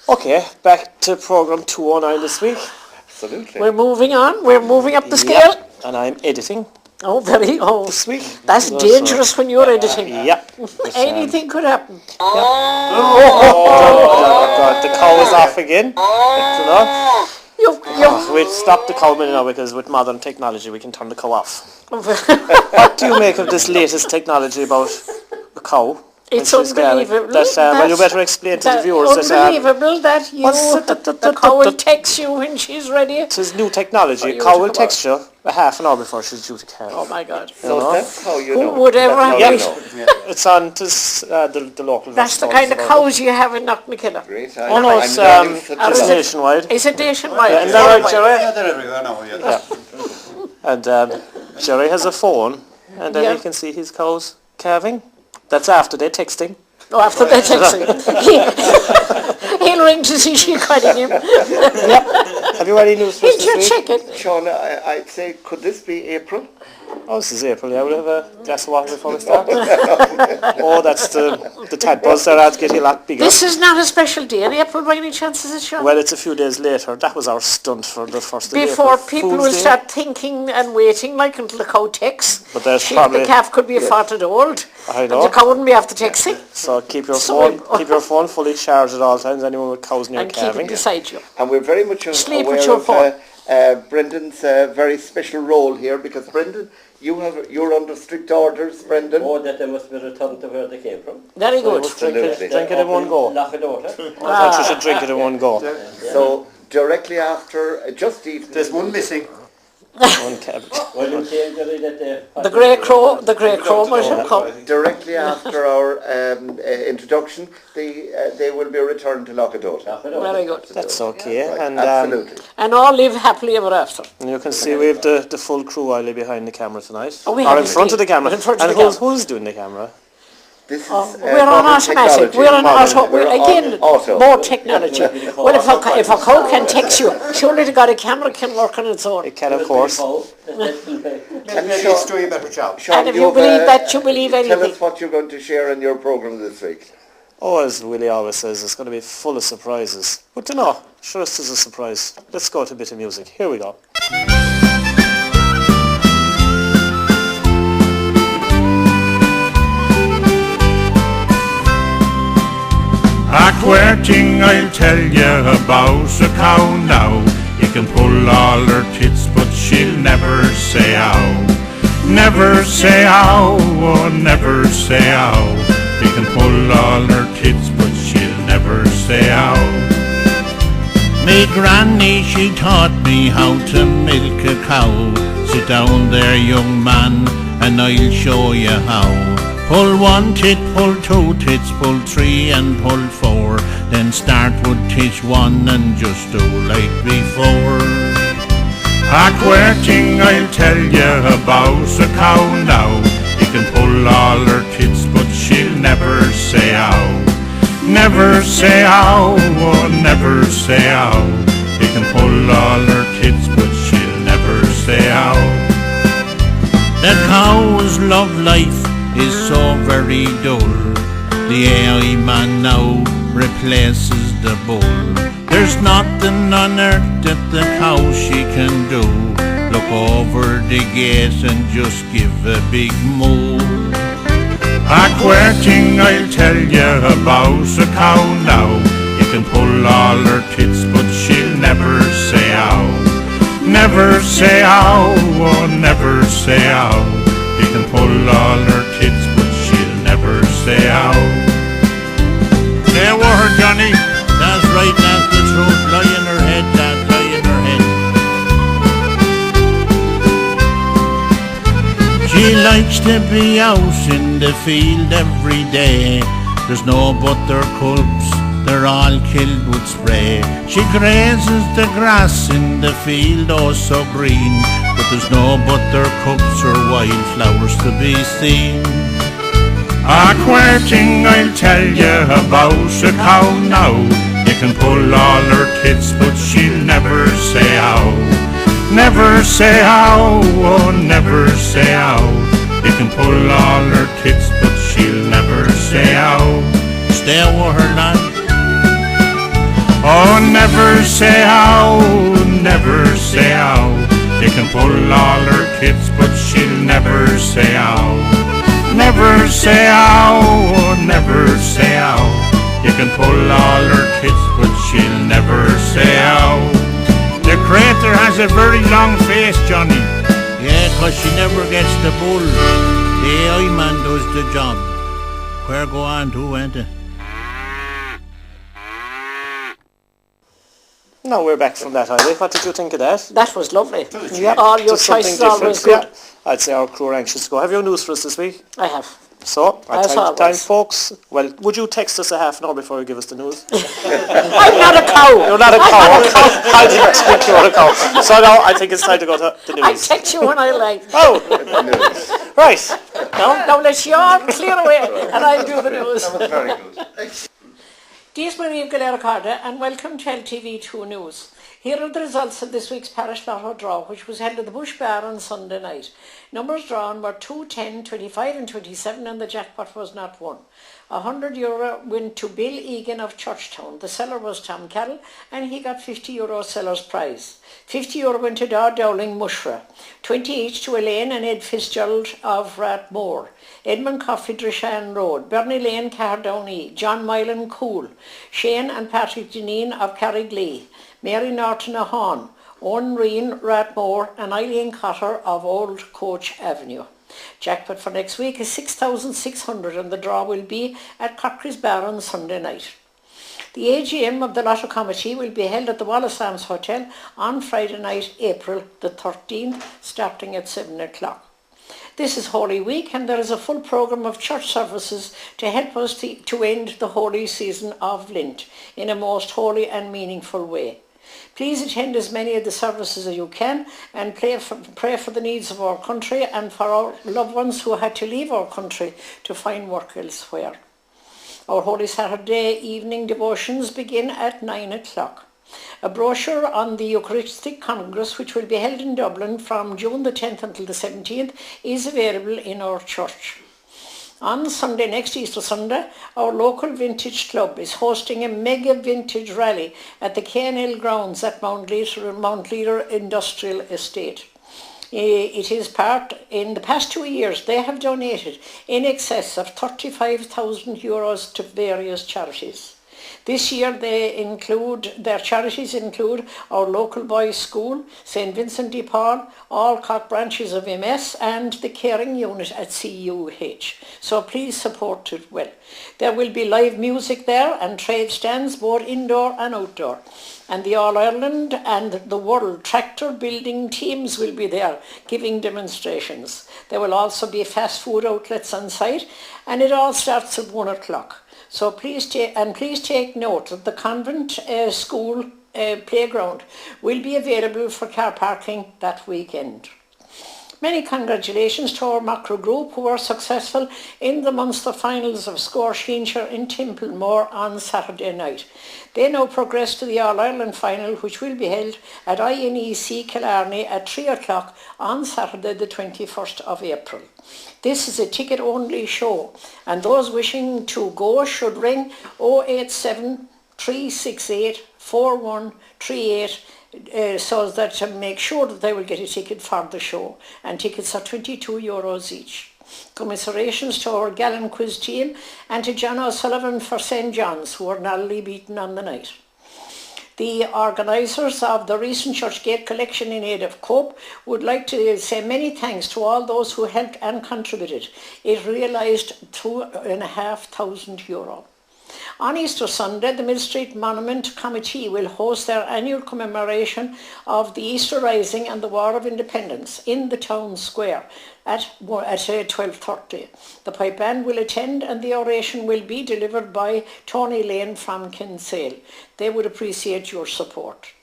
Okay, back to program 209 this week. Absolutely. We're moving on. We're moving up the scale. Yep, and I'm editing Oh, this week. that's dangerous when you're editing. Yep. Anything could happen. God, the cow is off again. We'll stop the cow a minute now because with modern technology we can turn the cow off. What do you make of this latest technology about a cow? It's unbelievable. Well, you better explain to the viewers. Unbelievable that the cow will text you when she's ready. This is new technology. A cow will text you a half an hour before she's due to calve. Oh my God. So that's how you know. Who would ever have it? It's on to the local. That's the kind of cows you have in Knocknakill. Great. Oh no, it's nationwide. Is it nationwide? And they're Jerry. Yeah, they're everywhere now. Yeah. And Jerry has a phone, and then he can see his cows calving. That's after they're texting. Oh, after they're texting. He'll ring to see she cutting him. Yep. Have you any news for us this week? Check it. Sean, I'd say, could this be April? Oh, this is April, yeah. We'll have a glass of water before we start. Oh, that's the tadpoles. They're out getting a lot bigger. This is not a special day in April by any chance, is it, Sean? Well, it's a few days later. That was our stunt for the first day. Before people will start thinking and waiting, like until the cow texts. But there's probably... The calf could be a fortnight old. I know. And the cow wouldn't be after texting. So keep your phone fully charged at all times. Anyone with cows near calving. And keep it beside you. And we're very much Sleep aware with your phone. of Brendan's very special role here, because Brendan, you're under strict orders, Brendan. Oh, that they must be returned to where they came from. Very good. Drink it in one go. Lock it out. I thought you should drink it in one go. So directly after, just eat. There's one missing. One cabbage. Well, you came that The grey crow might have come. Directly after our introduction, they will be returned to Lockadota. Very good. That's okay. Right, And absolutely. And all live happily ever after. And you can see we have the full crew Wiley behind the camera tonight. Oh, we or have in front of the camera. In front of and the camera. who's doing the camera? This is we're on modern automatic. technology. We're on auto. We're Again, on auto. more technology. Well, if a cow can text you, surely the camera can work on its own. It can, of course. And she's doing a better job. Sean, And if you believe that, you believe anything. Tell us what you're going to share in your programme this week. Oh, as Willie always says, it's going to be full of surprises. But you know, sure this is a surprise. Let's go to a bit of music. Here we go. A queer thing I'll tell you about a cow now. You can pull all her tits, but she'll never say how. Never say how, oh never say how. You can pull all her tits, but she'll never say how. Me granny, she taught me how to milk a cow. Sit down there, young man, and I'll show you how. Pull one tit, pull two tits, pull three and pull four. Then start with tit one and just do like before. A queer thing I'll tell you about a cow now. You can pull all her tits, but she'll never say how. Never say how, oh never say how. You can pull all her tits, but she'll never say how. The cow's love life is so very dull. The AI man now replaces the bull. There's nothing on earth that the cow she can do. Look over the gate and just give a big moo. A queer thing I'll tell you about a cow now. You can pull all her tits, but she'll never say how. Never say how, oh never say how. You can pull all her tits, but she'll never say how. There were her, Johnny. That's right, that's the truth. Lie in her head, that's lie in her head. She likes to be out in the field every day. There's no butter culps, they're all killed with spray. She grazes the grass in the field, oh so green. But there's no buttercups or wildflowers to be seen. A queer thing I'll tell you about a cow now. You can pull all her tits, but she'll never say how. Never say how, oh never say how. You can pull all her tits, but she'll never say how. Stay with her, lad, Oh, never say how, never say how. They can pull all her tits, but she'll never say how. Never say how, oh, never say how. You can pull all her tits, but she'll never say how. The crater has a very long face, Johnny. Yeah, 'cause she never gets the bull. The AI man does the job. Where go on to, ain't it? Now we're back from that, Eilidh. What did you think of that? That was lovely. Yeah, All your just something choices always different. good. Yeah. I'd say our crew are anxious to go. Have you news for us this week? I have. So, our As time, always. folks. Well, would you text us a half an hour before you give us the news? I'm not a cow. You're not a cow. I didn't think you were a cow. So now I think it's time to go to the I news. text you when I like. Oh, right. Now let you all clear away and I'll do the news. Very good. Dies Maria Galera Carda and welcome to LTV2 News. Here are the results of this week's Parish Lotto draw, which was held at the Bush Bar on Sunday night. Numbers drawn were 2, 10, 25 and 27 and the jackpot was not won. €100 went to Bill Egan of Churchtown. The seller was Tom Carroll and he got €50 seller's prize. €50 went to Dar Dowling Mushra. 20 each to Elaine and Ed Fitzgerald of Rathmore. Edmund Coffey Drishan Road. Bernie Lane Cardowney. John Milan Cool. Shane and Patrick Deneen of Carrigley. Mary Norton Ahon. Owen Reen Rathmore and Eileen Cotter of Old Coach Avenue. Jackpot for next week is 6,600 and the draw will be at Cockry's Bar on Sunday night. The AGM of the Lotto Committee will be held at the Wallace Arms Hotel on Friday night, April the 13th, starting at 7 o'clock. This is Holy Week and there is a full programme of church services to help us to end the holy season of Lent in a most holy and meaningful way. Please attend as many of the services as you can and pray for the needs of our country and for our loved ones who had to leave our country to find work elsewhere. Our Holy Saturday evening devotions begin at 9 o'clock. A brochure on the Eucharistic Congress, which will be held in Dublin from June the 10th until the 17th, is available in our church. On Sunday, next Easter Sunday, our local vintage club is hosting a mega vintage rally at the K&L grounds at Mount Leader Industrial Estate. It is in the past 2 years, they have donated in excess of €35,000 to various charities. This year their charities include our local boys' school, St Vincent de Paul, all Cork branches of MS and the caring unit at CUH. So please support it well. There will be live music there and trade stands both indoor and outdoor. And the All-Ireland and the World Tractor Building teams will be there giving demonstrations. There will also be fast food outlets on site and it all starts at 1 o'clock. So please take note that the convent school playground will be available for car parking that weekend. Many congratulations to our macro group who were successful in the Munster finals of Scorcheenshire in Templemore on Saturday night. They now progress to the All-Ireland final, which will be held at INEC Killarney at 3 o'clock on Saturday the 21st of April. This is a ticket-only show and those wishing to go should ring 087 368 4138 so that to make sure that they will get a ticket for the show, and tickets are €22 each. Commiserations to our Gallen Quiz team and to John O'Sullivan for St John's, who were narrowly beaten on the night. The organisers of the recent Churchgate collection in aid of Cope would like to say many thanks to all those who helped and contributed. It realised €2,500. On Easter Sunday, the Millstreet Monument Committee will host their annual commemoration of the Easter Rising and the War of Independence in the town square at 12:30. The pipe band will attend and the oration will be delivered by Tony Lane from Kinsale. They would appreciate your support.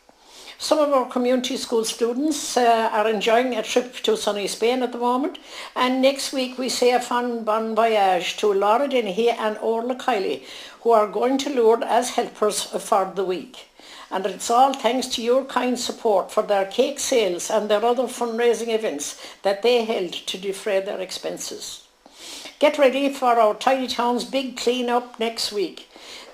Some of our community school students are enjoying a trip to sunny Spain at the moment, and next week we say a fun bon voyage to Laura Dennehy and Orla Kiley, who are going to Lourdes as helpers for the week. And it's all thanks to your kind support for their cake sales and their other fundraising events that they held to defray their expenses. Get ready for our Tidy Town's big clean-up next week.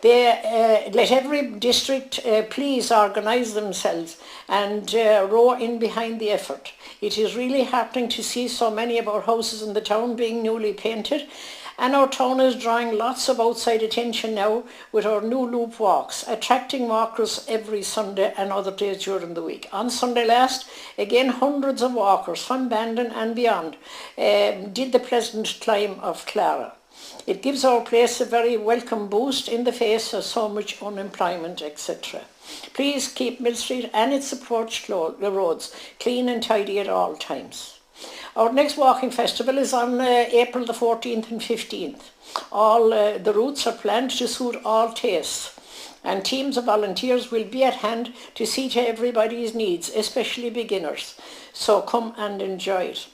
Let every district please organise themselves and row in behind the effort. It is really heartening to see so many of our houses in the town being newly painted, and our town is drawing lots of outside attention now with our new loop walks, attracting walkers every Sunday and other days during the week. On Sunday last, again hundreds of walkers from Bandon and beyond did the pleasant climb of Clara. It gives our place a very welcome boost in the face of so much unemployment, etc. Please keep Millstreet and its approach roads clean and tidy at all times. Our next walking festival is on April the 14th and 15th. All the routes are planned to suit all tastes, and teams of volunteers will be at hand to see to everybody's needs, especially beginners. So come and enjoy it.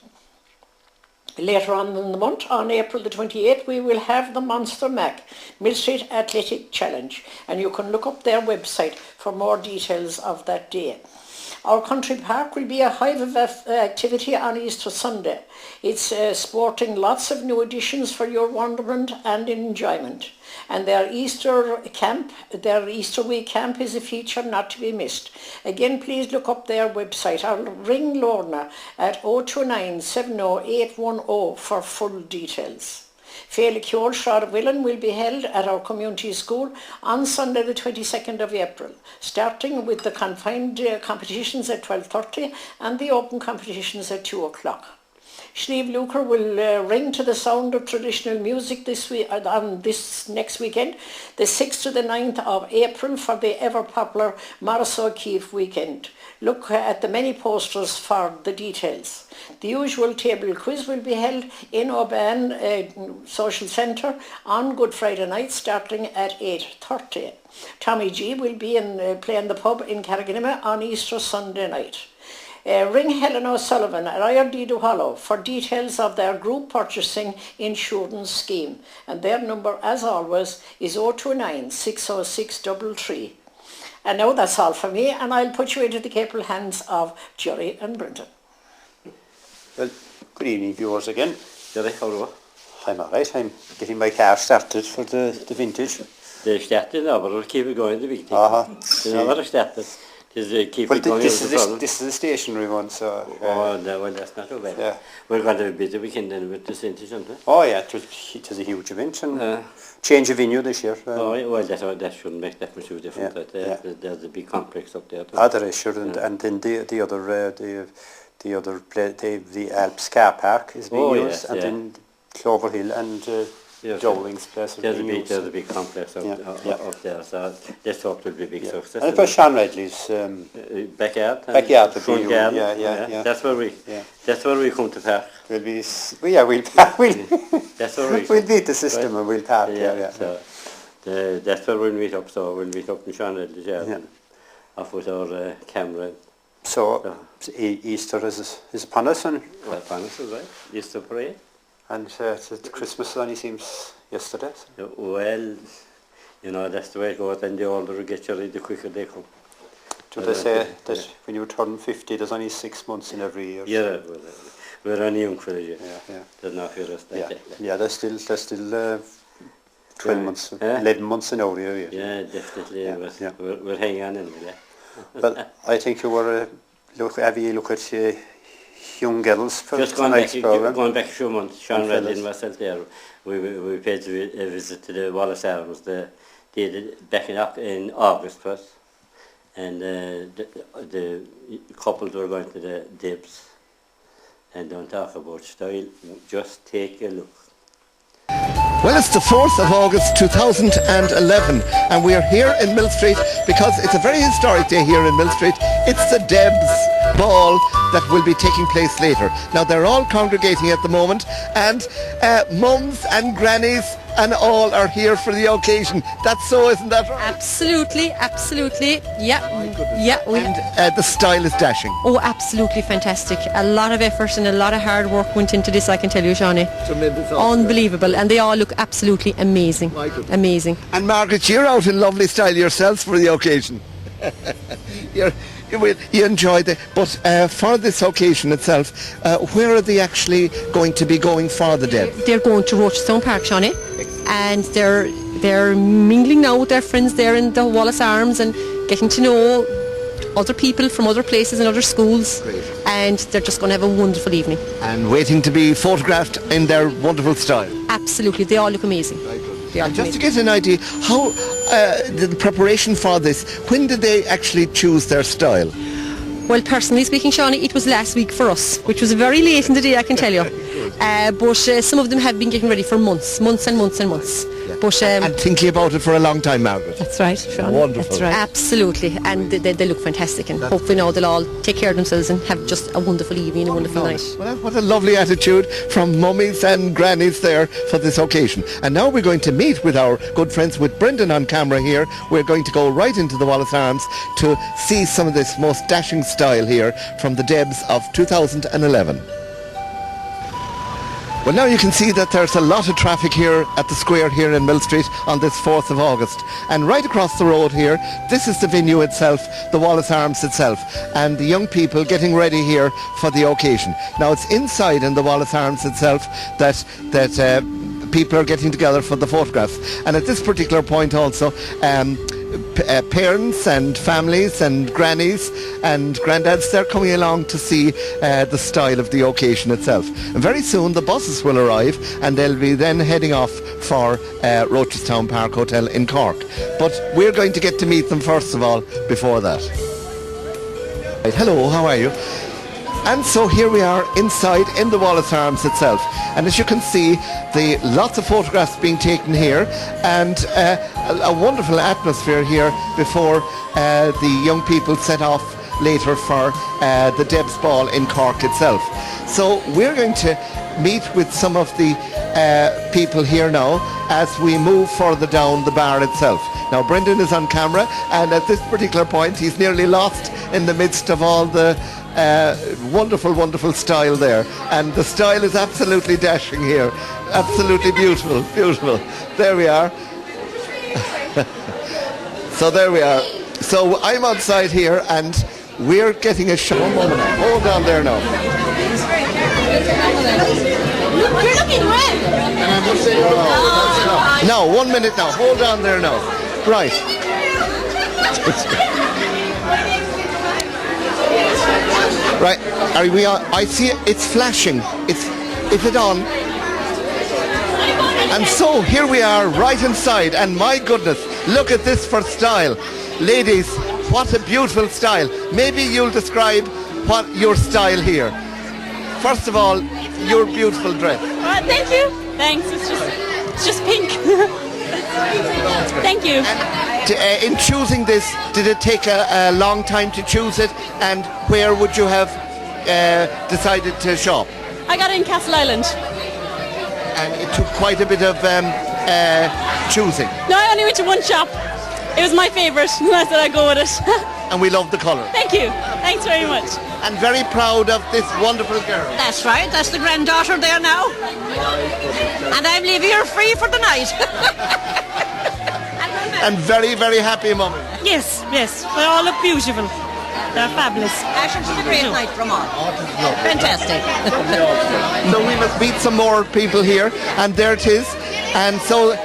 Later on in the month, on April the 28th, we will have the Monster Mac Millstreet Athletic Challenge, and you can look up their website for more details of that day. Our country park will be a hive of activity on Easter Sunday. It's sporting lots of new additions for your wonderment and enjoyment. And their Easter week camp is a feature not to be missed. Again, please look up their website or ring Lorna at 029 70810 for full details. Féile Ceol Shroud of Willen will be held at our community school on Sunday the 22nd of April, starting with the confined competitions at 12:30 and the open competitions at 2 o'clock. Slieve Luker will ring to the sound of traditional music on this next weekend, the 6th to the 9th of April, for the ever-popular Morris O'Keefe weekend. Look at the many posters for the details. The usual table quiz will be held in Oban Social Centre on Good Friday night, starting at 8:30. Tommy G will be playing the pub in Carriganima on Easter Sunday night. Ring Helen O'Sullivan at IRD Duhallow for details of their group purchasing insurance scheme, and their number, as always, is 029 606 33. And now that's all for me, and I'll put you into the capable hands of Jerry and Brendan. Well, good evening, viewers again. Jerry, how are you? I'm alright. I'm getting my car started for the vintage. The started now, but we'll keep it going, the big thing. Uh-huh. You know what started? Keep Well, it going. this is the stationary one, so... Oh, no, well, that's not too bad. Yeah. We're going to have a busy weekend then with the vintage, aren't we? Oh yeah, it was a huge event, and change of venue this year. Oh, yeah, well, that shouldn't make that much of a difference. Yeah, But, there's a big complex up there. Too. There is, sure, and then the other the Alps car park is being used, and then Clover Hill and Dowling's place. There's a big complex up there, so let's hope it will be a big success. And of course, Sean Redley's backyard. Front garden. Yeah. That's where we come to park. That's where we'll beat the system and we'll park. So that's where we'll meet up. So we'll meet up in Sean Redley's yard, off with our camera. So Easter is upon us, and upon us, right? Easter parade. And Christmas only seems yesterday. So. Well, you know, that's the way it goes, and the older you get, the quicker they come. Do they say that when you turn 50, there's only 6 months in every year? Yeah, well, we're only young for a year. Yeah. There's not for us. Yeah, there's still 12 months, 11 months in every year. Yeah, definitely. Yeah. We're hanging on anyway. Well, I think you were, look at young girls for just tonight's programme. Going back a few months, Sean Redley and myself there, we paid a visit to the Wallace Arms back in August first, and the couples were going to the Debs, and don't talk about style, just take a look. Well, it's the 4th of August 2011 and we are here in Millstreet because it's a very historic day here in Millstreet. It's the Debs ball that will be taking place later. Now they're all congregating at the moment, and mums and grannies and all are here for the occasion. That's so, isn't that right? Absolutely. Yeah. And the style is dashing. Oh, absolutely fantastic. A lot of effort and a lot of hard work went into this, I can tell you, Shawnee. Tremendous. Unbelievable. And they all look absolutely amazing. Amazing. And Margaret, you're out in lovely style yourselves for the occasion. You're you enjoyed it. But for this occasion itself, where are they actually going to be going for the Debs? They're going to Rochestown Park, Shawnee, and they're mingling now with their friends there in the Wallace Arms and getting to know other people from other places and other schools. Great. And they're just going to have a wonderful evening. And waiting to be photographed in their wonderful style. Absolutely, they all look amazing. They all look Just to amazing. get an idea, how the preparation for this, when did they actually choose their style? Well, personally speaking, Shawnee, it was last week for us, which was very late in the day, I can tell you. But some of them have been getting ready for months and months. But, And thinking about it for a long time, Margaret. that's right, Sean. Wonderful. That's right. Absolutely, and they look fantastic, and hopefully now they'll all take care of themselves and have just a wonderful evening, a wonderful night. Well, what a lovely attitude from mummies and grannies there for this occasion. And now we're going to meet with our good friends, with Brendan on camera here. We're going to go right into the Wallace Arms to see some of this most dashing style here from the Debs of 2011. Well, now you can see that there's a lot of traffic here at the square here in Millstreet on this 4th of August. And right across the road here, this is the venue itself, the Wallace Arms itself, and the young people getting ready here for the occasion. Now it's inside in the Wallace Arms itself that people are getting together for the photographs. And at this particular point also, parents and families and grannies and granddads, they're coming along to see the style of the occasion itself. And very soon the buses will arrive and they'll be then heading off for Rochestown Park Hotel in Cork. But we're going to get to meet them first of all before that. Right, hello, how are you? And so here we are inside in the Wallace Arms itself, and as you can see, lots of photographs being taken here, and a wonderful atmosphere here before the young people set off later for the Debs Ball in Cork itself. So we're going to meet with some of the people here now as we move further down the bar itself. Now Brendan is on camera, and at this particular point he's nearly lost in the midst of all the wonderful style there, and the style is absolutely dashing here, absolutely beautiful. There we are. So there we are. So I'm outside here and we're getting a shot. One moment, hold on there now. You're looking red. Now 1 minute now, hold on there now. Right. Right, are we on? I see it, it's flashing. Is it on? And so here we are right inside, and my goodness, look at this for style. Ladies, what a beautiful style. Maybe you'll describe what your style here. First of all, your beautiful dress. Thank you. Thanks. It's just pink. Thank you. And, in choosing this, did it take a long time to choose it, and where would you have decided to shop? I got it in Castle Island. And it took quite a bit of choosing. No, I only went to one shop. It was my favourite, and I said I'd go with it. And we love the colour. Thank you. Thanks very much. And very proud of this wonderful girl. That's right, that's the granddaughter there now. And I'm leaving her free for the night. And very happy mummy. Yes, they all look beautiful. They're fabulous. Ashton's a great night from all. Fantastic. So we must meet some more people here, and there it is. And so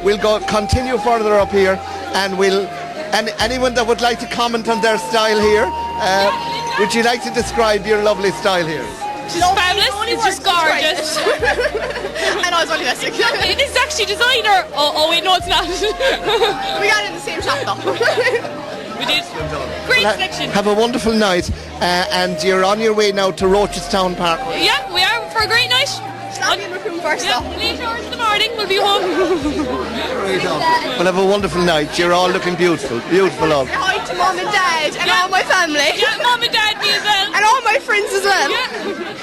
we'll continue further up here, and anyone that would like to comment on their style here, would you like to describe your lovely style here? She's fabulous. It's just gorgeous. I know, it's only fantastic. It is actually designer. Oh wait, no, it's not. We got it in the same shop though. We did. Great selection. Have a wonderful night, and you're on your way now to Rochestown Park. Yeah, we are for a great night. I'll be in recruit first though. Later hours in the morning, we'll be home. Well, have a wonderful night. You're all looking beautiful all. Hi to mum and dad and all my family. Yeah, mum and dad, me as well. And all my friends as well. Yeah.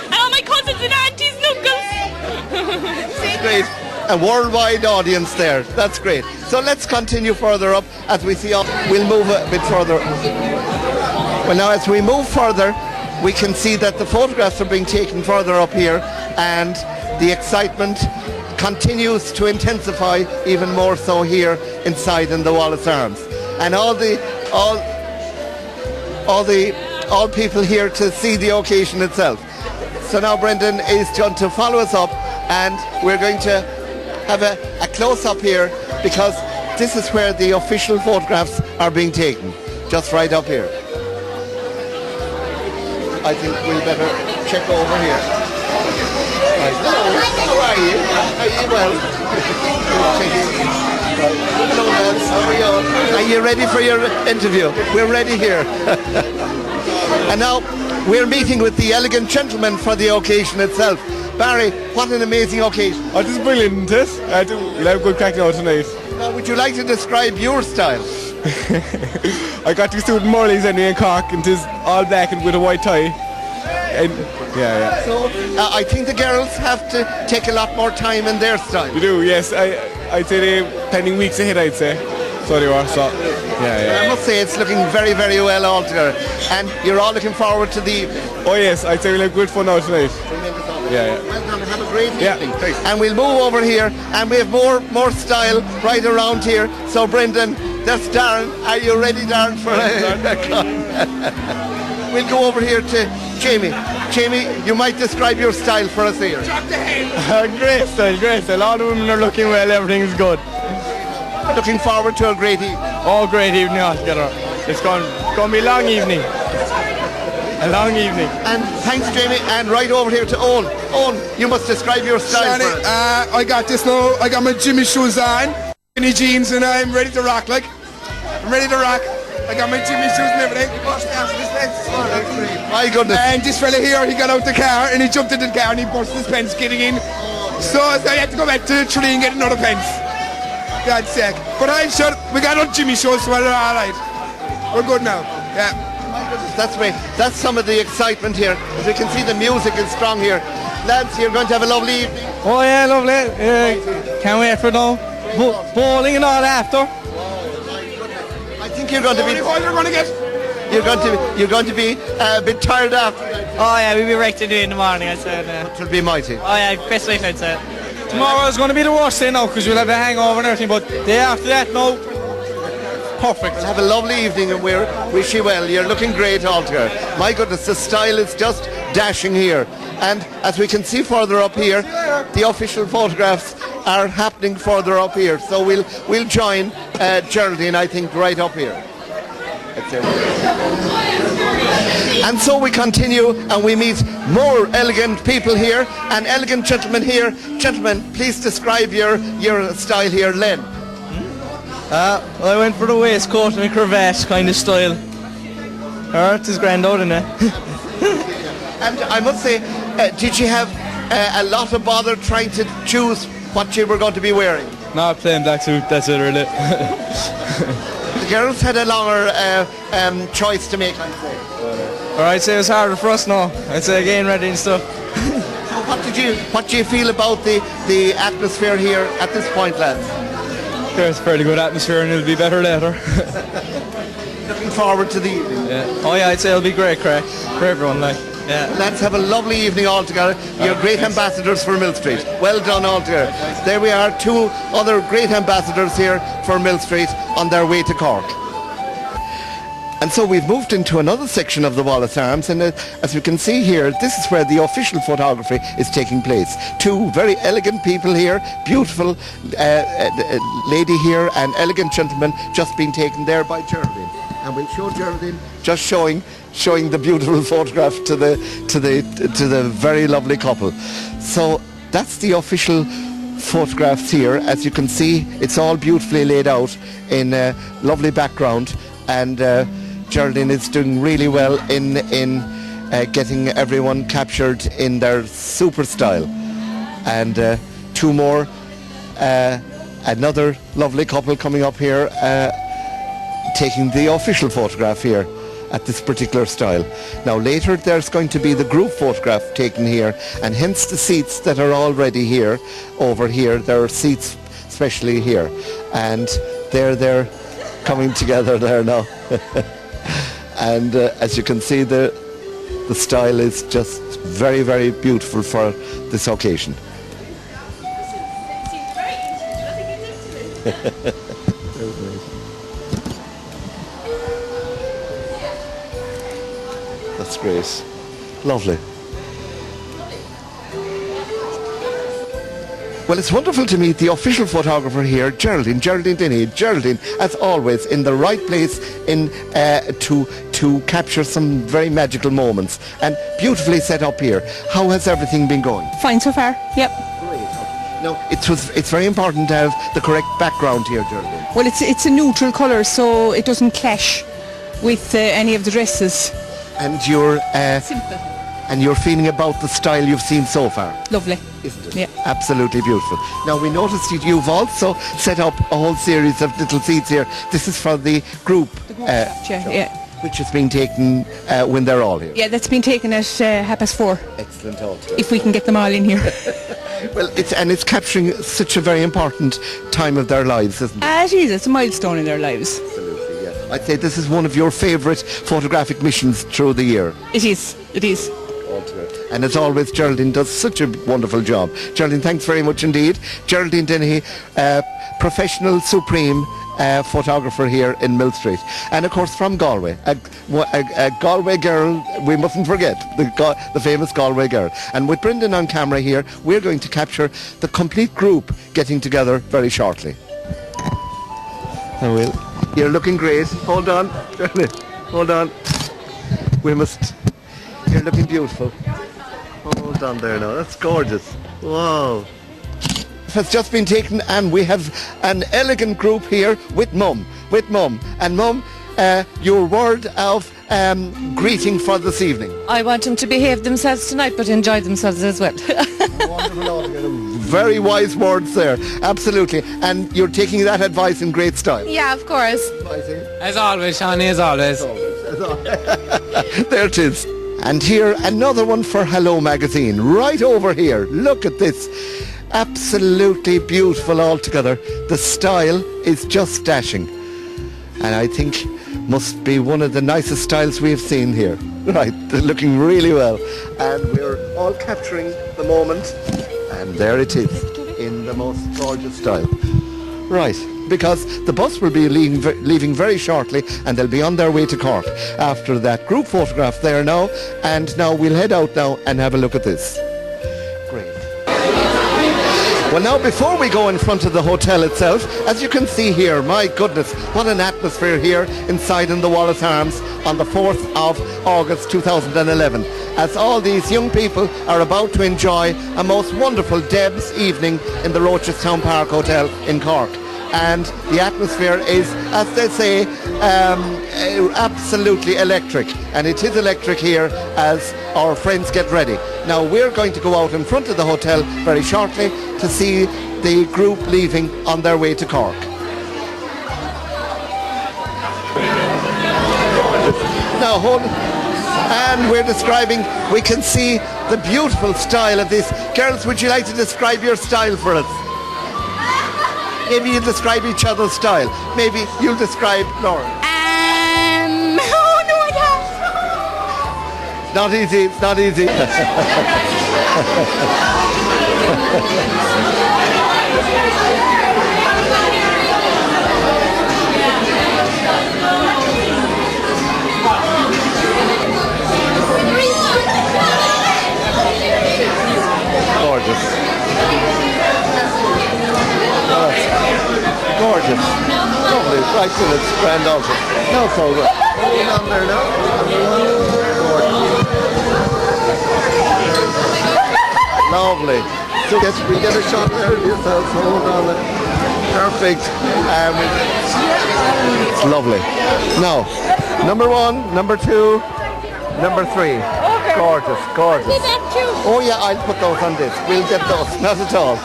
And all my cousins and aunties and uncles. Great. A worldwide audience there. That's great. So let's continue further up as we see. We'll move a bit further. Well, now as we move further, we can see that the photographs are being taken further up here, and the excitement continues to intensify even more so here inside in the Wallace Arms. And all all people here to see the occasion itself. So now Brendan is going to follow us up, and we're going to have a close-up here, because this is where the official photographs are being taken, just right up here. I think we'll better check over here. Right. Hello, how are you? Are you well? Hello, lads. How are you? Are you ready for your interview? We're ready here. And now we're meeting with the elegant gentleman for the occasion itself. Barry, what an amazing occasion. Oh, this is brilliant, this. I do have good crack now tonight. Now, would you like to describe your style? I got to suit Morley's anyway in Cork, and it is all black and with a white tie. And yeah. So I think the girls have to take a lot more time in their style. You do, yes. I'd say they're planning weeks ahead, I'd say. So they are, so yeah. I must say it's looking very, very well altogether. And you're all looking forward to the evening. Oh yes, I'd say we'll have good fun out tonight. Yeah. Well done, have a great evening. Thanks. And we'll move over here, and we have more style right around here. So Brendan, that's Darren. Are you ready, Darren, for We'll go over here to Jamie. Jamie, you might describe your style for us here. Great style. All the women are looking well, everything's good. Looking forward to a great evening. Oh, great evening altogether. It's going to be a long evening. A long evening. And thanks, Jamie. And right over here to Owen. Owen, you must describe your style for us. I got this now. I got my Jimmy shoes on, skinny jeans, and I'm ready to rock. I'm ready to rock. I got my Jimmy shoes and everything. My goodness. And this fella here, he got out the car and he jumped into the car and he burst his pants getting in. So I had to go back to the tree and get another pants. God's sake. But I'm sure we got our Jimmy shoes, so we're all right. We're good now. Yeah. That's great. That's some of the excitement here. As you can see, the music is strong here. Lads, you're going to have a lovely evening. Oh yeah, lovely. Can't wait for now. Bowling and all after. I think you're going to be. You're going to be a bit tired after. Oh yeah, we'll be wrecked to do it in the morning, I'd say. It will be mighty. Oh yeah, best way I'd say. Tomorrow is going to be the worst day now, because we'll have a hangover and everything, but day after that, no. Perfect. We'll have a lovely evening, and we wish you well. You're looking great altogether. My goodness, the style is just dashing here. And as we can see further up here, the official photographs are happening further up here. So we'll join Geraldine, I think, right up here. And so we continue, and we meet more elegant people here, and elegant gentlemen here. Gentlemen, please describe your style here. Len. Well, I went for the waistcoat and a cravat kind of style. It is grand out in it. And I must say, did you have a lot of bother trying to choose what you were going to be wearing? No, plain black suit, that's it really. The girls had a longer choice to make, I'd say. Alright, so it was harder for us now. I'd say getting ready and stuff. So what do you feel about the atmosphere here at this point, lads? It's a fairly good atmosphere, and it'll be better later. Looking forward to the evening. Yeah. Oh yeah, I'd say it'll be great crack for everyone. Yeah. Let's have a lovely evening all together. You're great ambassadors for Millstreet. Well done all together. There we are, two other great ambassadors here for Millstreet on their way to Cork. And so we've moved into another section of the Wallace Arms, and as you can see here, this is where the official photography is taking place. Two very elegant people here, beautiful lady here, and elegant gentleman just being taken there by Geraldine. And we'll show Geraldine just showing the beautiful photograph to the very lovely couple. So that's the official photographs here. As you can see, it's all beautifully laid out in a lovely background, and Geraldine is doing really well in getting everyone captured in their super style. And two more, another lovely couple coming up here, taking the official photograph here at this particular style. Now later there's going to be the group photograph taken here, and hence the seats that are already here. Over here there are seats especially here, and they're coming together there now. And as you can see, the style is just very, very beautiful for this occasion. That's great. Lovely. Well, it's wonderful to meet the official photographer here, Geraldine Denny. Geraldine, as always, in the right place to capture some very magical moments, and beautifully set up here. How has everything been going? Fine so far, yep. No, it's very important to have the correct background here, Geraldine. Well, it's a neutral colour, so it doesn't clash with any of the dresses. And you're simple. And you're feeling about the style you've seen so far. Lovely. Isn't it? Yeah. Absolutely beautiful. Now, we noticed that you've also set up a whole series of little seats here. This is for the group. Yeah. Which is being taken when they're all here. Yeah, that's been taken at 4:30. Excellent also. If we can get them all in here. Well, it's capturing such a very important time of their lives, isn't it? It is. It's a milestone in their lives. Absolutely, yeah. I'd say this is one of your favourite photographic missions through the year. It is. It is. And as always, Geraldine does such a wonderful job. Geraldine, thanks very much indeed. Geraldine Dennehy, professional supreme photographer here in Millstreet. And of course from Galway, a Galway girl, we mustn't forget, the famous Galway girl. And with Brendan on camera here, we're going to capture the complete group getting together very shortly. I will. You're looking great. Hold on. Hold on. You're looking beautiful. Hold on there now. That's gorgeous. Wow. It has just been taken, and we have an elegant group here with Mum. And Mum, your word of greeting for this evening. I want them to behave themselves tonight, but enjoy themselves as well. Very wise words there. Absolutely. And you're taking that advice in great style. Yeah, of course. As always, Shawnee, as always. There it is. And here, another one for Hello Magazine. Right over here. Look at this. Absolutely beautiful altogether. The style is just dashing. And I think must be one of the nicest styles we've seen here. Right, they're looking really well. And we're all capturing the moment. And there it is, in the most gorgeous style. Right, because the bus will be leaving very shortly, and they'll be on their way to Cork after that group photograph there now. And now we'll head out now and have a look at this. Great. Well, now before we go in front of the hotel itself, as you can see here, my goodness, what an atmosphere here inside in the Wallace Arms on the 4th of August 2011, as all these young people are about to enjoy a most wonderful Debs evening in the Rochestown Park Hotel in Cork. And the atmosphere is, as they say, absolutely electric. And it is electric here as our friends get ready. Now we're going to go out in front of the hotel very shortly to see the group leaving on their way to Cork. Now hold, and we're describing, we can see the beautiful style of this. Girls, would you like to describe your style for us? Maybe you'll describe each other's style. Maybe you'll describe Laura. Oh no, I can't. Not easy, it's not easy. Gorgeous. Gorgeous. Lovely. Right to its grand altar. No, so good. Hold on there now. Lovely. So yes, we get a shot there of yourself. Hold on there. Perfect. It's lovely. Now, number 1, number 2, number 3. Gorgeous, gorgeous. Oh yeah, I'll put those on this. We'll get those. Not at all.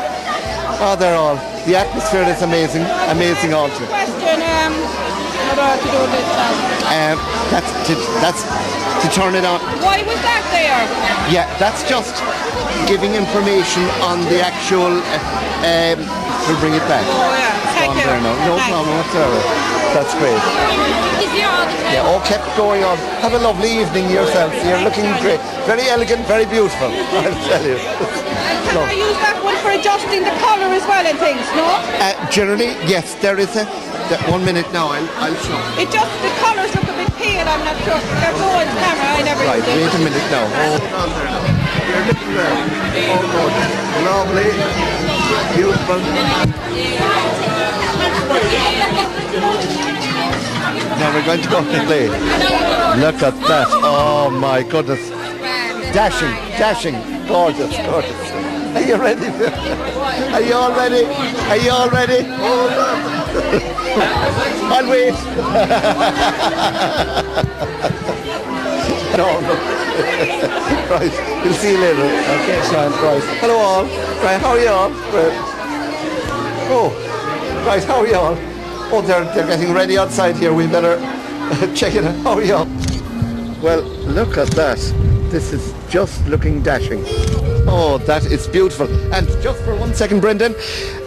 Oh, they're all. The atmosphere is amazing. Amazing also. Question, what do I have to do with this? That's to turn it on. Why was that there? Yeah, that's just giving information on the actual. We'll bring it back. Oh yeah, thank you. No problem whatsoever. That's great. Yeah, all kept going on. Have a lovely evening yourselves. You're looking great. Very elegant, very beautiful. I'll tell you. Can I use that one for adjusting the colour as well and things, no? Generally, yes, there is a. 1 minute now, I'll show. It just, the colours look a bit with P and I'm not sure. They're going to camera, I never Right, used it. wait a minute now. Hold on there now. You're looking there. Oh, good. Lovely. Beautiful. Now we're going to go and play. Look at that. Oh my goodness. Dashing, dashing. Gorgeous, gorgeous. Are you ready? Are you all ready? Are you all ready? Hold on. I'll wait. No. Right, we'll see you later. Okay, Sean, right. Hello all. Right, how are you all? Right. Oh, right, how are you all? Oh, they're getting ready outside here. We better check it out. How are you all? Well, look at that. This is just looking dashing. Oh, that is beautiful. And just for 1 second, Brendan,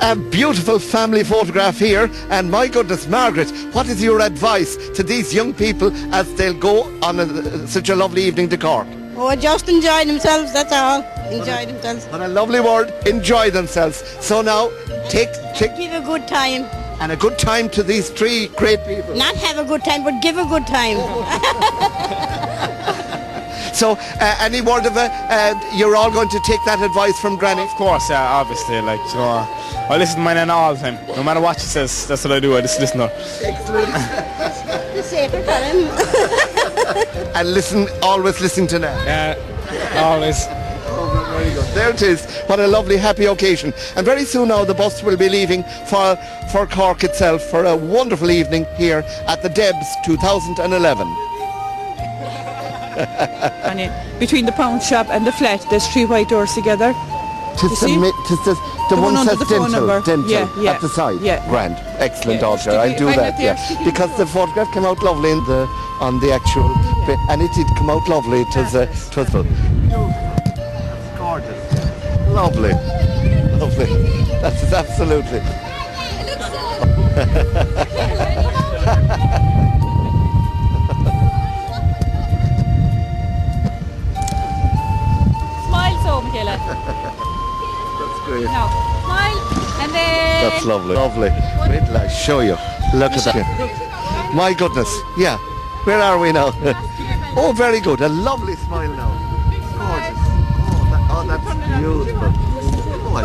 a beautiful family photograph here. And my goodness, Margaret, what is your advice to these young people as they'll go on such a lovely evening to Cork? Oh, just enjoy themselves, that's all. Enjoy themselves. What a lovely word, enjoy themselves. So now, take give a good time. And a good time to these three great people. Not have a good time, but give a good time. So, any word of you're all going to take that advice from Granny? Of course, yeah, obviously. Like, you know, I listen to my nana all the time. No matter what she says, that's what I do. I just listen to her. Excellent. The safer for him. And listen, always listen to Nan. Yeah, always. Oh, very good. There it is. What a lovely, happy occasion. And very soon now the bus will be leaving for Cork itself for a wonderful evening here at the Debs 2011. And between the pound shop and the flat, there's 3 white doors together. Tis the one under says the phone number. dental Yeah, at the side. yeah. Grand. Excellent, Yeah. Audrey. I'll do that, yeah. Because the photograph came out lovely on the actual bit, and it did come out lovely. It was full. Gorgeous. Lovely. Lovely. That's absolutely. Smile so, Michaela. That's great. No. Smile and then... That's lovely. Lovely. Wait till I show you. Look at that. My goodness. Yeah. Where are we now? Oh, very good. A lovely smile now. Gorgeous. Oh, that's beautiful. Oh,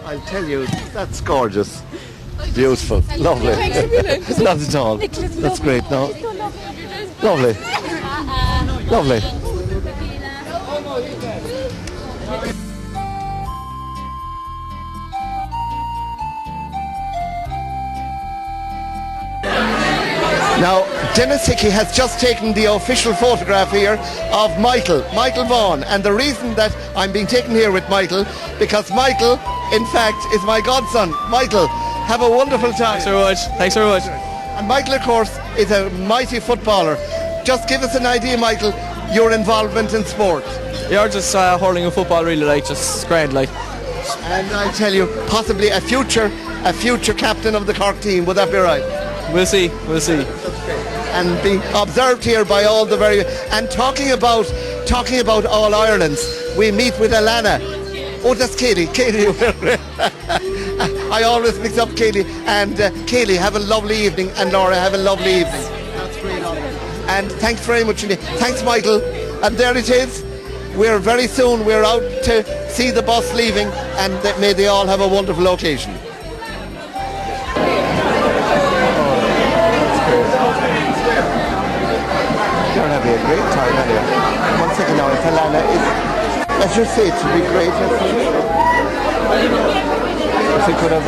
I'll tell you, that's gorgeous. Beautiful. Lovely. Not at all. That's great. No. Lovely. Lovely. Now, Dennis Hickey has just taken the official photograph here of Michael Vaughan, and the reason that I'm being taken here with Michael, because Michael, in fact, is my godson. Michael, have a wonderful time. Thanks very much. Thanks very much. And Michael, of course, is a mighty footballer. Just give us an idea, Michael, your involvement in sport. You're just hurling a football, really, like, just grand, like. And I tell you, possibly a future captain of the Cork team. Would that be right? We'll see. We'll see. And being observed here by all the and talking about All Ireland's, we meet with Alana. Oh, that's Katie. I always mix up Katie and Kaylee. Have a lovely evening, and Laura, have a lovely evening. That's great. And thanks very much indeed. Thanks, Michael. And there it is. We're out to see the bus leaving, and may they all have a wonderful occasion. You're having a great time anyway. 1 second now, if Alana is, as you say, it would be great if we could have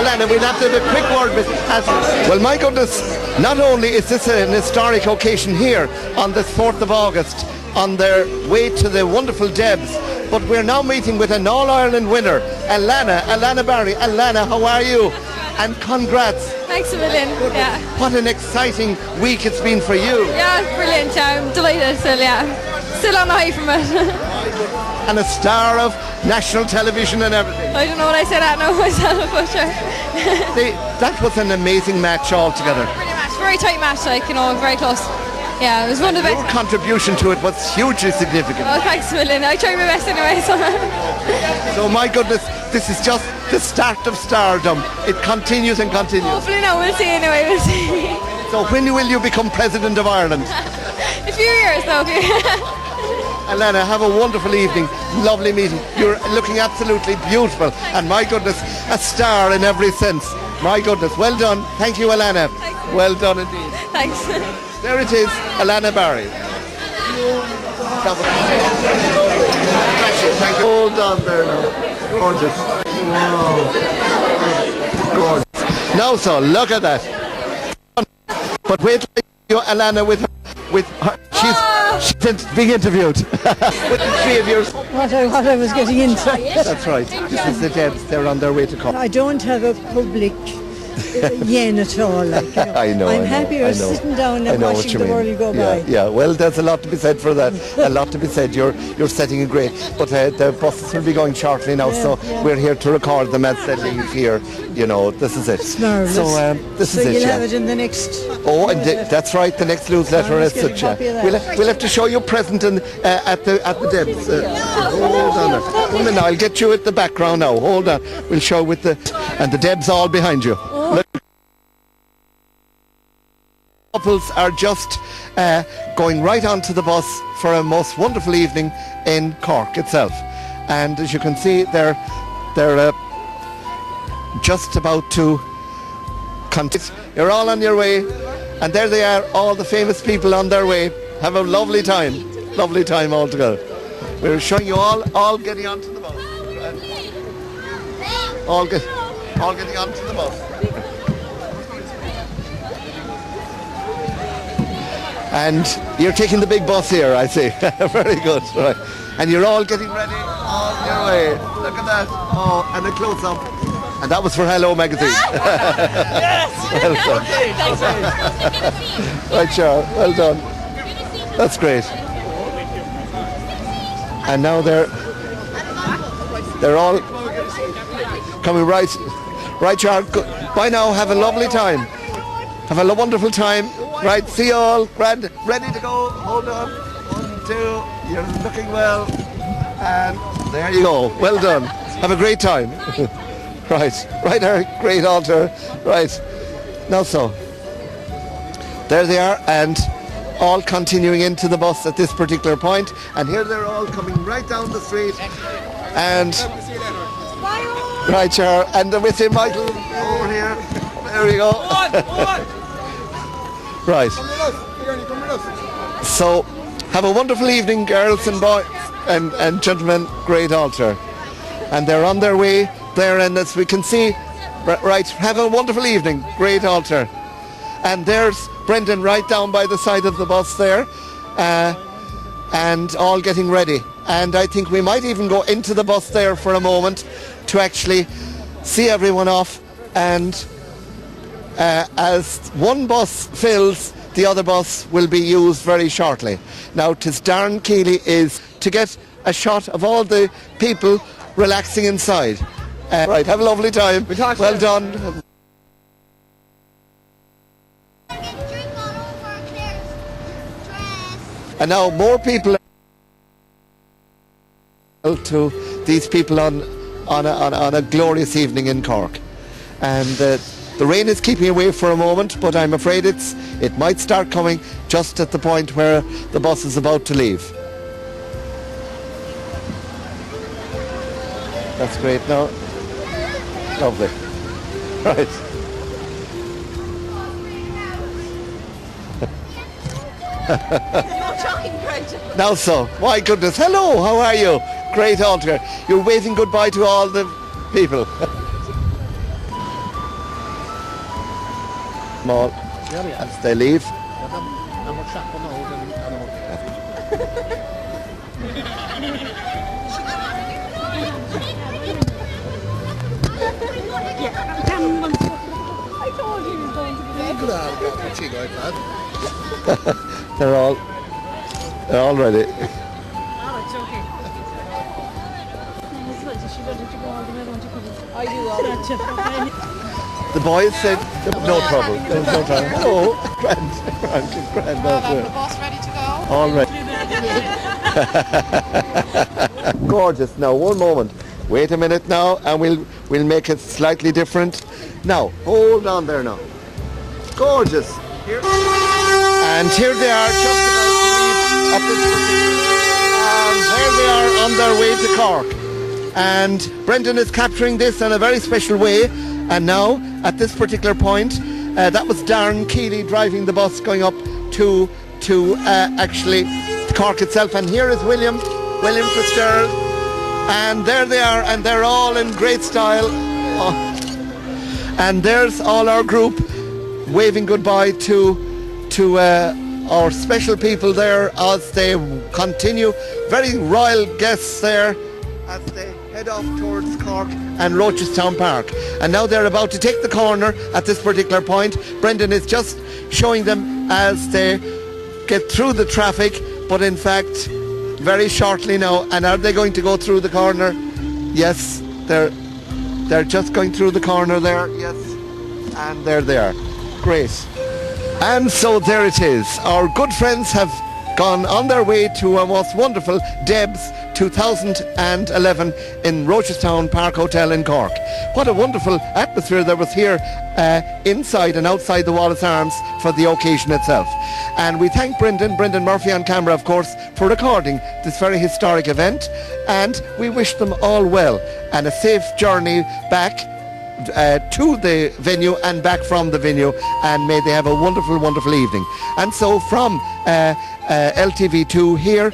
Alana, we'll have to have a quick word with well, my goodness, not only is this an historic occasion here on this 4th of August on their way to the wonderful Debs, but we're now meeting with an All-Ireland winner, Alana Barry. Alana, how are you? And congrats. Thanks a million. Yeah. What an exciting week it's been for you. Yeah, brilliant. I'm delighted. Still on the high from it. and a star of national television and everything. I don't know what I said that now myself, but sure. That was an amazing match altogether. Brilliant match, very tight match, like, you know, very close. Yeah, it was one of the best. Your contribution to it was hugely significant. Oh, thanks a million. I tried my best anyway, so. So my goodness, this is just the start of stardom. It continues and continues. Hopefully now, we'll see anyway, we'll see. So when will you become President of Ireland? A few years though. Alana, have a wonderful evening. Lovely meeting. You're looking absolutely beautiful. And my goodness, a star in every sense. My goodness, well done. Thank you, Alana. Thanks. Well done indeed. Thanks. There it is, Alana Barry. Hold on there now. Gorgeous. Wow. Gorgeous. Now, so look at that. But wait till you, Alana, with her. She's being interviewed with the three of yours. What I was getting into. That's right. This is the Debs. They're on their way to come. I don't have a public yen at all. Like, you know. I know. I'm happier sitting down and watching the world go by. Yeah, well, there's a lot to be said for that. A lot to be said. You're setting a great. But the buses will be going shortly now, so we're here to record them as they leave here. You know, this is it. It's marvellous. So this is it. So you'll have it in the next. Oh, and that's right. The next newsletter as such. We'll have to show you present at the Debs. Hold on. One minute, I'll get you at the background now. Hold on. We'll show with the Debs all behind you. Look. Couples are just going right onto the bus for a most wonderful evening in Cork itself, and as you can see, they're just about to continue. You're all on your way, and there they are, all the famous people on their way. Have a lovely time all together. We're showing you all getting onto the bus. All getting onto the bus. And you're taking the big bus here, I see. Very good. Right. And you're all getting ready on your way. Look at that. Oh, and a close-up. And that was for Hello Magazine. Yes! Okay, thanks. Right, Charles. Well done. That's great. And now they're all coming right, Charles. Bye now. Have a lovely time. Have a wonderful time. Right, see you all. Grand, ready to go. Hold on. 1, 2. You're looking well. And there you go. Well done. Have a great time. Right there. Great altar. Right. Now so. There they are, and all continuing into the bus at this particular point. And here they're all coming right down the street. And right, Charles. And with him, Michael, over here. There we go. Right. So, have a wonderful evening, girls and boys and gentlemen. Great altar. And they're on their way there, and as we can see, right, have a wonderful evening. Great altar. And there's Brendan right down by the side of the bus there, and all getting ready. And I think we might even go into the bus there for a moment to actually see everyone off. And as one bus fills, the other bus will be used very shortly. Now, 'tis Darren Keeley is to get a shot of all the people relaxing inside. Right, have a lovely time. Well done. And now more people to these people on a glorious evening in Cork. And the rain is keeping away for a moment, but I'm afraid it might start coming just at the point where the bus is about to leave. That's great now. Lovely. Right. Now so, my goodness, hello, how are you? Great altar. You're waving goodbye to all the people. Small, as they leave. They're all ready. The boys said no trouble. There was no trouble. Hello, grand. The bus ready to go? All right. Gorgeous. Now, one moment. Wait a minute now, and we'll make it slightly different. Now, hold on there now. Gorgeous. And here they are, just about to leave at this and there they are on their way to Cork. And Brendan is capturing this in a very special way. And now, at this particular point, that was Darren Keeley driving the bus going up to actually Cork itself. And here is William Fitzgerald. And there they are, and they're all in great style. Oh. And there's all our group waving goodbye to our special people there as they continue. Very royal guests there as they head off towards Cork and Rochestown Park. And now they're about to take the corner at this particular point. Brendan is just showing them as they get through the traffic, but in fact very shortly now. And are they going to go through the corner? Yes, they're just going through the corner there. Yes, and there they are. Great. And so there it is. Our good friends have gone on their way to a most wonderful Debs 2011 in Rochestown Park Hotel in Cork. What a wonderful atmosphere there was here inside and outside the Wallace Arms for the occasion itself. And we thank Brendan Murphy on camera, of course, for recording this very historic event, and we wish them all well and a safe journey back to the venue and back from the venue, and may they have a wonderful, wonderful evening. And so from LTV2 here,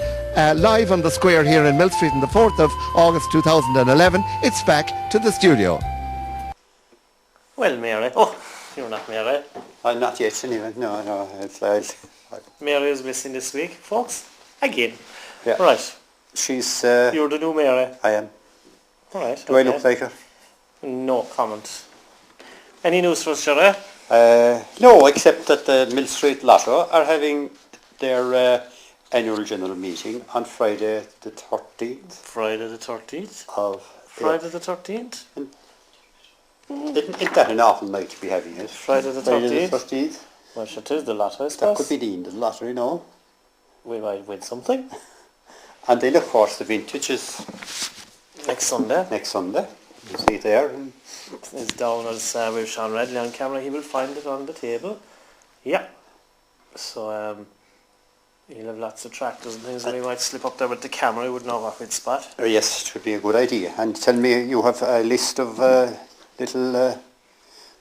live on the square here in Millstreet on the 4th of August 2011, it's back to the studio. Well, Mary. Oh, you're not Mary. I'm not yet anyway. No, it's like... Mary is missing this week, folks. Again. Yeah. Right. She's... You're the new Mary. I am. Alright. Do I look like her? No comment. Any news for us, Sherry? No, except that the Millstreet Lotto are having their annual general meeting on Friday the 13th. Friday the 13th? Friday the 13th? Isn't that an awful night to be having it? Friday the 13th? Friday the 13th. Well, sure, it is the Lotto, I suppose. That could be the end of the lottery, no? We might win something. And then, of course, the vintages. Next Sunday. Next Sunday. You see it there. It's down as with Sean Redley on camera. He will find it on the table. Yeah. So he'll have lots of tractors and things, and we might slip up there with the camera. We wouldn't know what we'd spot. Yes, it would be a good idea. And tell me, you have a list of little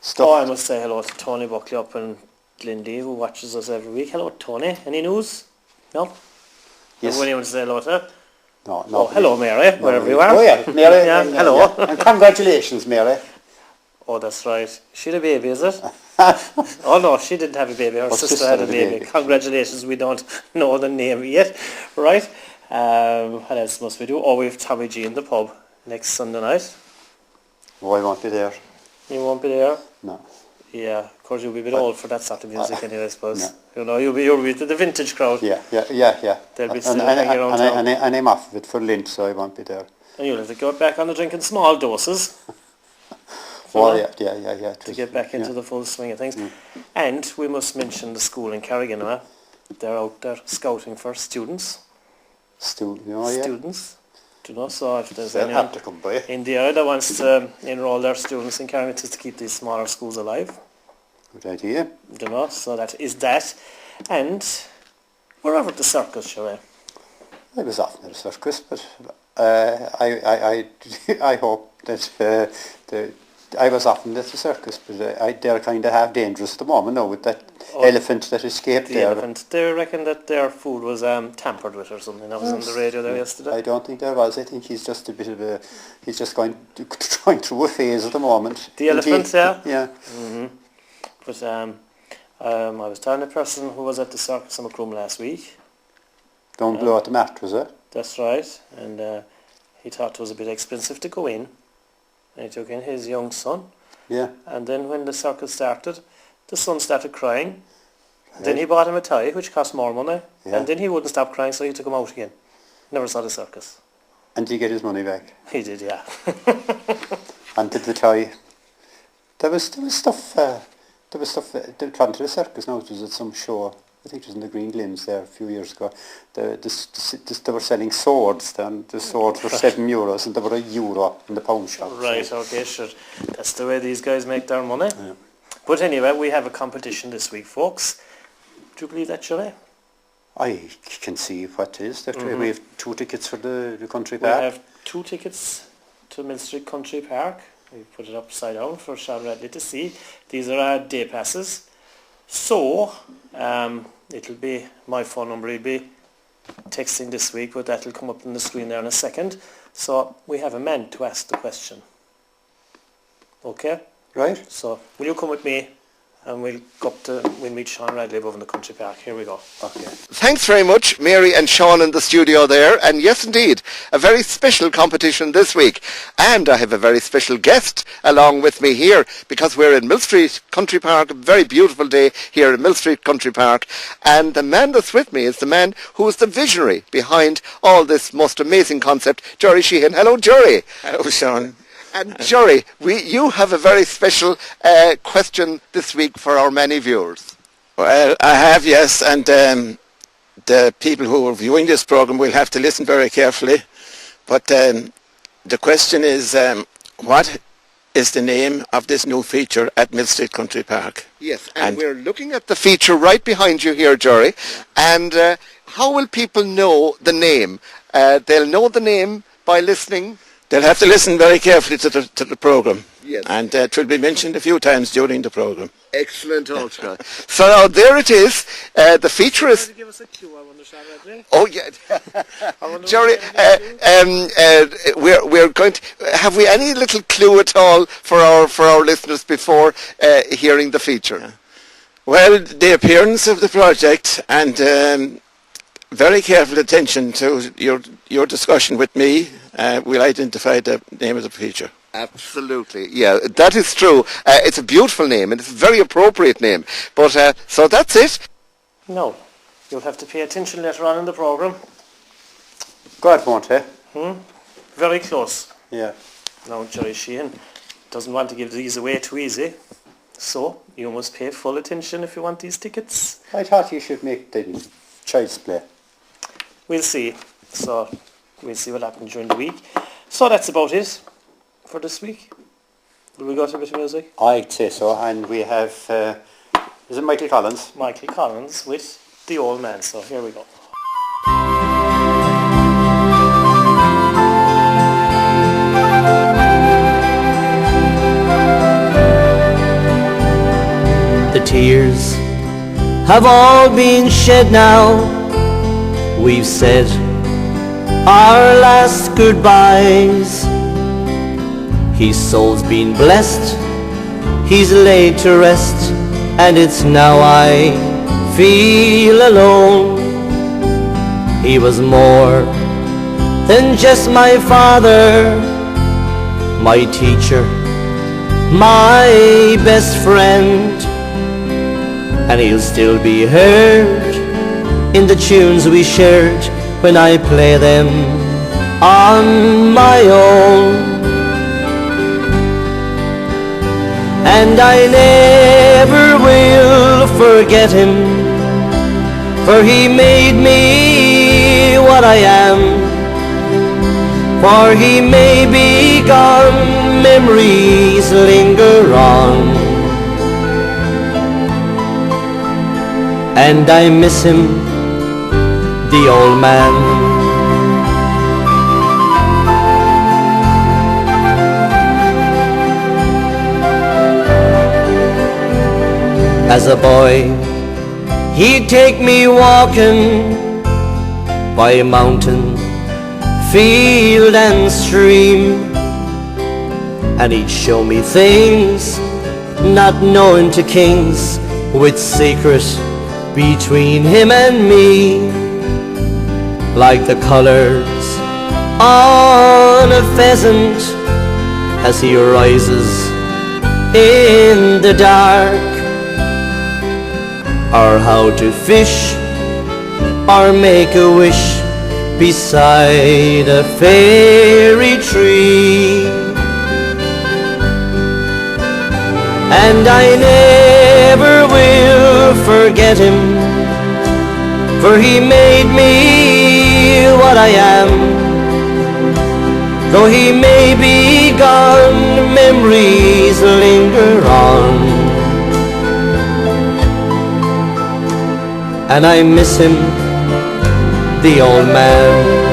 stuff. Oh, I must say hello to Tony Buckley up in Glendy, who watches us every week. Hello, Tony. Any news? No? Yes. Anyone to say hello to? No. Oh, hello, Mary, wherever you are. Oh, yeah, Mary. Yeah, hello. Yeah. And congratulations, Mary. Oh, that's right. She had a baby, is it? Oh, no, she didn't have a baby. Her sister had a baby. Congratulations, we don't know the name yet. Right. What else must we do? Oh, we have Tommy G in the pub next Sunday night. Oh, I won't be there. You won't be there? No. Yeah, of course you'll be a bit old for that sort of music anyway, I suppose. No. You know, you'll be to the vintage crowd. Yeah. They'll be still hanging around town. And I'm off of it for Lent, so I won't be there. And you'll have to go back on the drinking small doses. Yeah. To get back into the full swing of things. And we must mention the school in Carrigan. They're out there scouting for students. Students. Do you know, so if there's anyone to come by in the area that wants to enrol their students in Carrigan to keep these smaller schools alive. Good idea. Do you know, so that is that. And we're over at the circus, shall we? I was often at a circus, but I hope that I was often at the circus, but they're kind of half dangerous at the moment now with that elephant that escaped there. Elephant. They reckon that their food was tampered with or something. That was on the radio there yesterday. I don't think there was. I think he's just a bit of he's just going through a phase at the moment. The elephant, yeah? Yeah. Mm-hmm. But I was telling a person who was at the circus in Macroom last week. Don't blow out the mat, was it? That's right. And he thought it was a bit expensive to go in. And he took in his young son. Yeah. And then when the circus started, the son started crying. Right. Then he bought him a tie, which cost more money. Yeah. And then he wouldn't stop crying, so he took him out again. Never saw the circus. And did he get his money back? He did, yeah. And did the toy? There was stuff. They were trying to the circus now. It was at some show. I think it was in the Green Glims there a few years ago. They were selling swords then. The swords were €7 and they were €1 in the pawn shop. Right, so. okay, sure. That's the way these guys make their money. Yeah. But anyway, we have a competition this week, folks. Do you believe that, Shirley? I can see what it is. We have 2 tickets for the country park. We have 2 tickets to Millstreet Country Park. We put it upside down for Sean Radley to see. These are our day passes. So, it'll be my phone number. He'll be texting this week, but that'll come up on the screen there in a second. So, we have a man to ask the question. Okay? Right. So, will you come with me? And we'll meet Sean Radley above in the country park. Here we go. Okay. Thanks very much, Mary and Sean in the studio there. And yes, indeed, a very special competition this week. And I have a very special guest along with me here because we're in Millstreet Country Park, a very beautiful day here in Millstreet Country Park. And the man that's with me is the man who is the visionary behind all this most amazing concept, Jerry Sheehan. Hello, Jerry. Hello, Sean. And Jerry, you have a very special question this week for our many viewers. Well, I have, yes, and the people who are viewing this program will have to listen very carefully. But the question is, what is the name of this new feature at Millstreet Country Park? Yes, and we're looking at the feature right behind you here, Jerry. And how will people know the name? They'll know the name by listening. They'll have to listen very carefully to the program. Yes. And it will be mentioned a few times during the program. Excellent, Ultra. So now there it is. The feature is... Give us a clue, I wonder, Sean Radley. Oh, yeah. Jerry, we're going to... Have we any little clue at all for our listeners before hearing the feature? Yeah. Well, the appearance of the project and very careful attention to your discussion with me will identify the name of the feature. Absolutely, yeah, that is true. It's a beautiful name and it's a very appropriate name. But so that's it. No, you'll have to pay attention later on in the programme. God won't, eh? Very close. Yeah. Now, Jerry Sheehan doesn't want to give these away too easy. So, you must pay full attention if you want these tickets. I thought you should make the child's play. We'll see. So, we'll see what happens during the week. So, that's about it for this week. Will we go to a bit of music? I'd say so. And we have, is it Michael Collins? Michael Collins with The Old Man. So, here we go. The tears have all been shed now. We've said our last goodbyes. His soul's been blessed, he's laid to rest, and it's now I feel alone. He was more than just my father, my teacher, my best friend. And he'll still be heard in the tunes we shared when I play them on my own. And I never will forget him, for he made me what I am. For he may be gone, memories linger on. And I miss him, the old man. As a boy, he'd take me walking by mountain, field and stream, and he'd show me things not known to kings, with secret between him and me, like the colors on a pheasant as he rises in the dark, or how to fish or make a wish beside a fairy tree. And I never will forget him, for he made me what I am. Though he may be gone, memories linger on, and I miss him, the old man.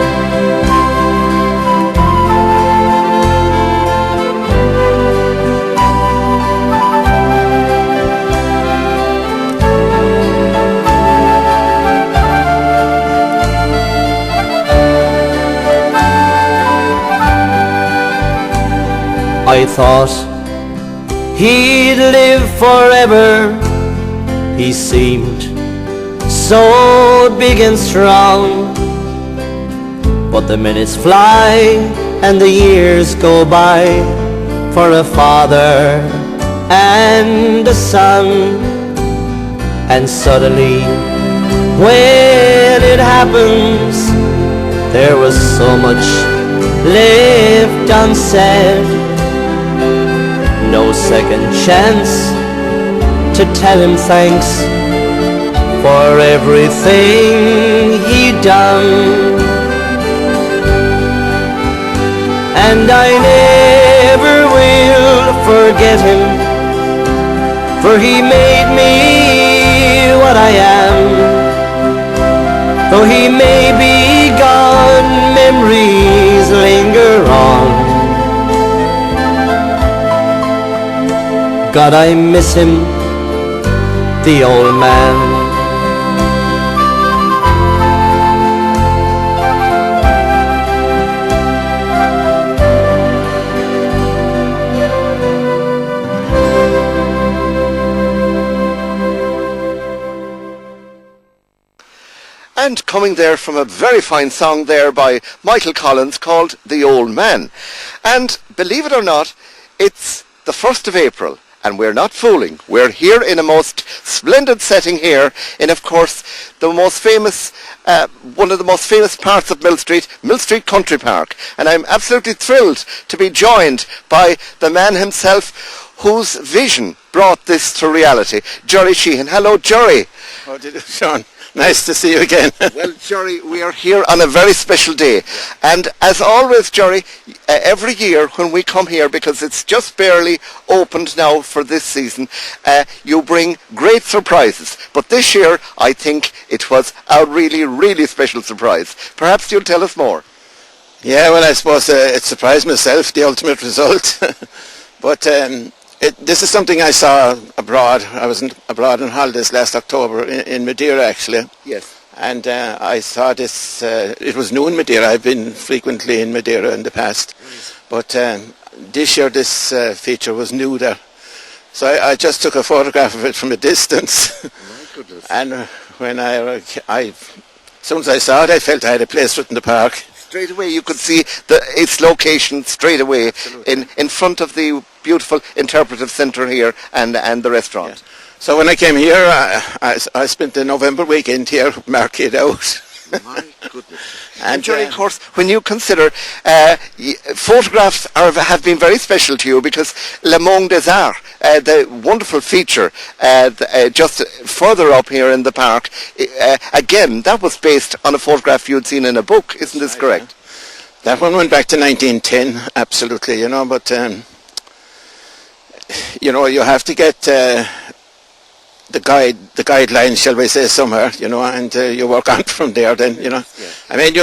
I thought he'd live forever. He seemed so big and strong, but the minutes fly and the years go by for a father and a son. And suddenly, when it happens, there was so much left unsaid. No second chance to tell him thanks for everything he'd done. And I never will forget him, for he made me what I am. Though he may be gone, memories linger on. God, I miss him, the old man. And coming there from a very fine song there by Michael Collins called The Old Man. And believe it or not, it's the 1st of April. And we're not fooling. We're here in a most splendid setting here in, of course, the most famous, one of the most famous parts of Millstreet Country Park. And I'm absolutely thrilled to be joined by the man himself whose vision brought this to reality, Jerry Sheehan. Hello, Jerry. How did you, Sean? Nice to see you again. Well, Jerry, we are here on a very special day. And as always, Jerry, every year when we come here, because it's just barely opened now for this season, you bring great surprises. But this year, I think it was a really, really special surprise. Perhaps you'll tell us more. Yeah, well, I suppose it surprised myself, the ultimate result. But this is something I saw abroad. I was abroad on holidays last October in Madeira, actually. Yes. And I saw this, it was new in Madeira. I've been frequently in Madeira in the past. Nice. But this year this feature was new there. So I just took a photograph of it from a distance. My goodness. And when as soon as I saw it, I felt I had a place right in the park. Straight away you could see its location straight away in front of the beautiful interpretive centre here and the restaurant. Yeah. So when I came here, I spent the November weekend here marking it out. My goodness. And Jerry, of course, when you consider photographs have been very special to you because Le Monde des Arts, the wonderful feature just further up here in the park, again, that was based on a photograph you'd seen in a book, isn't this correct? That one went back to 1910, absolutely, but you have to get the guidelines, shall we say, somewhere, and you work on from there then, Yeah. I mean,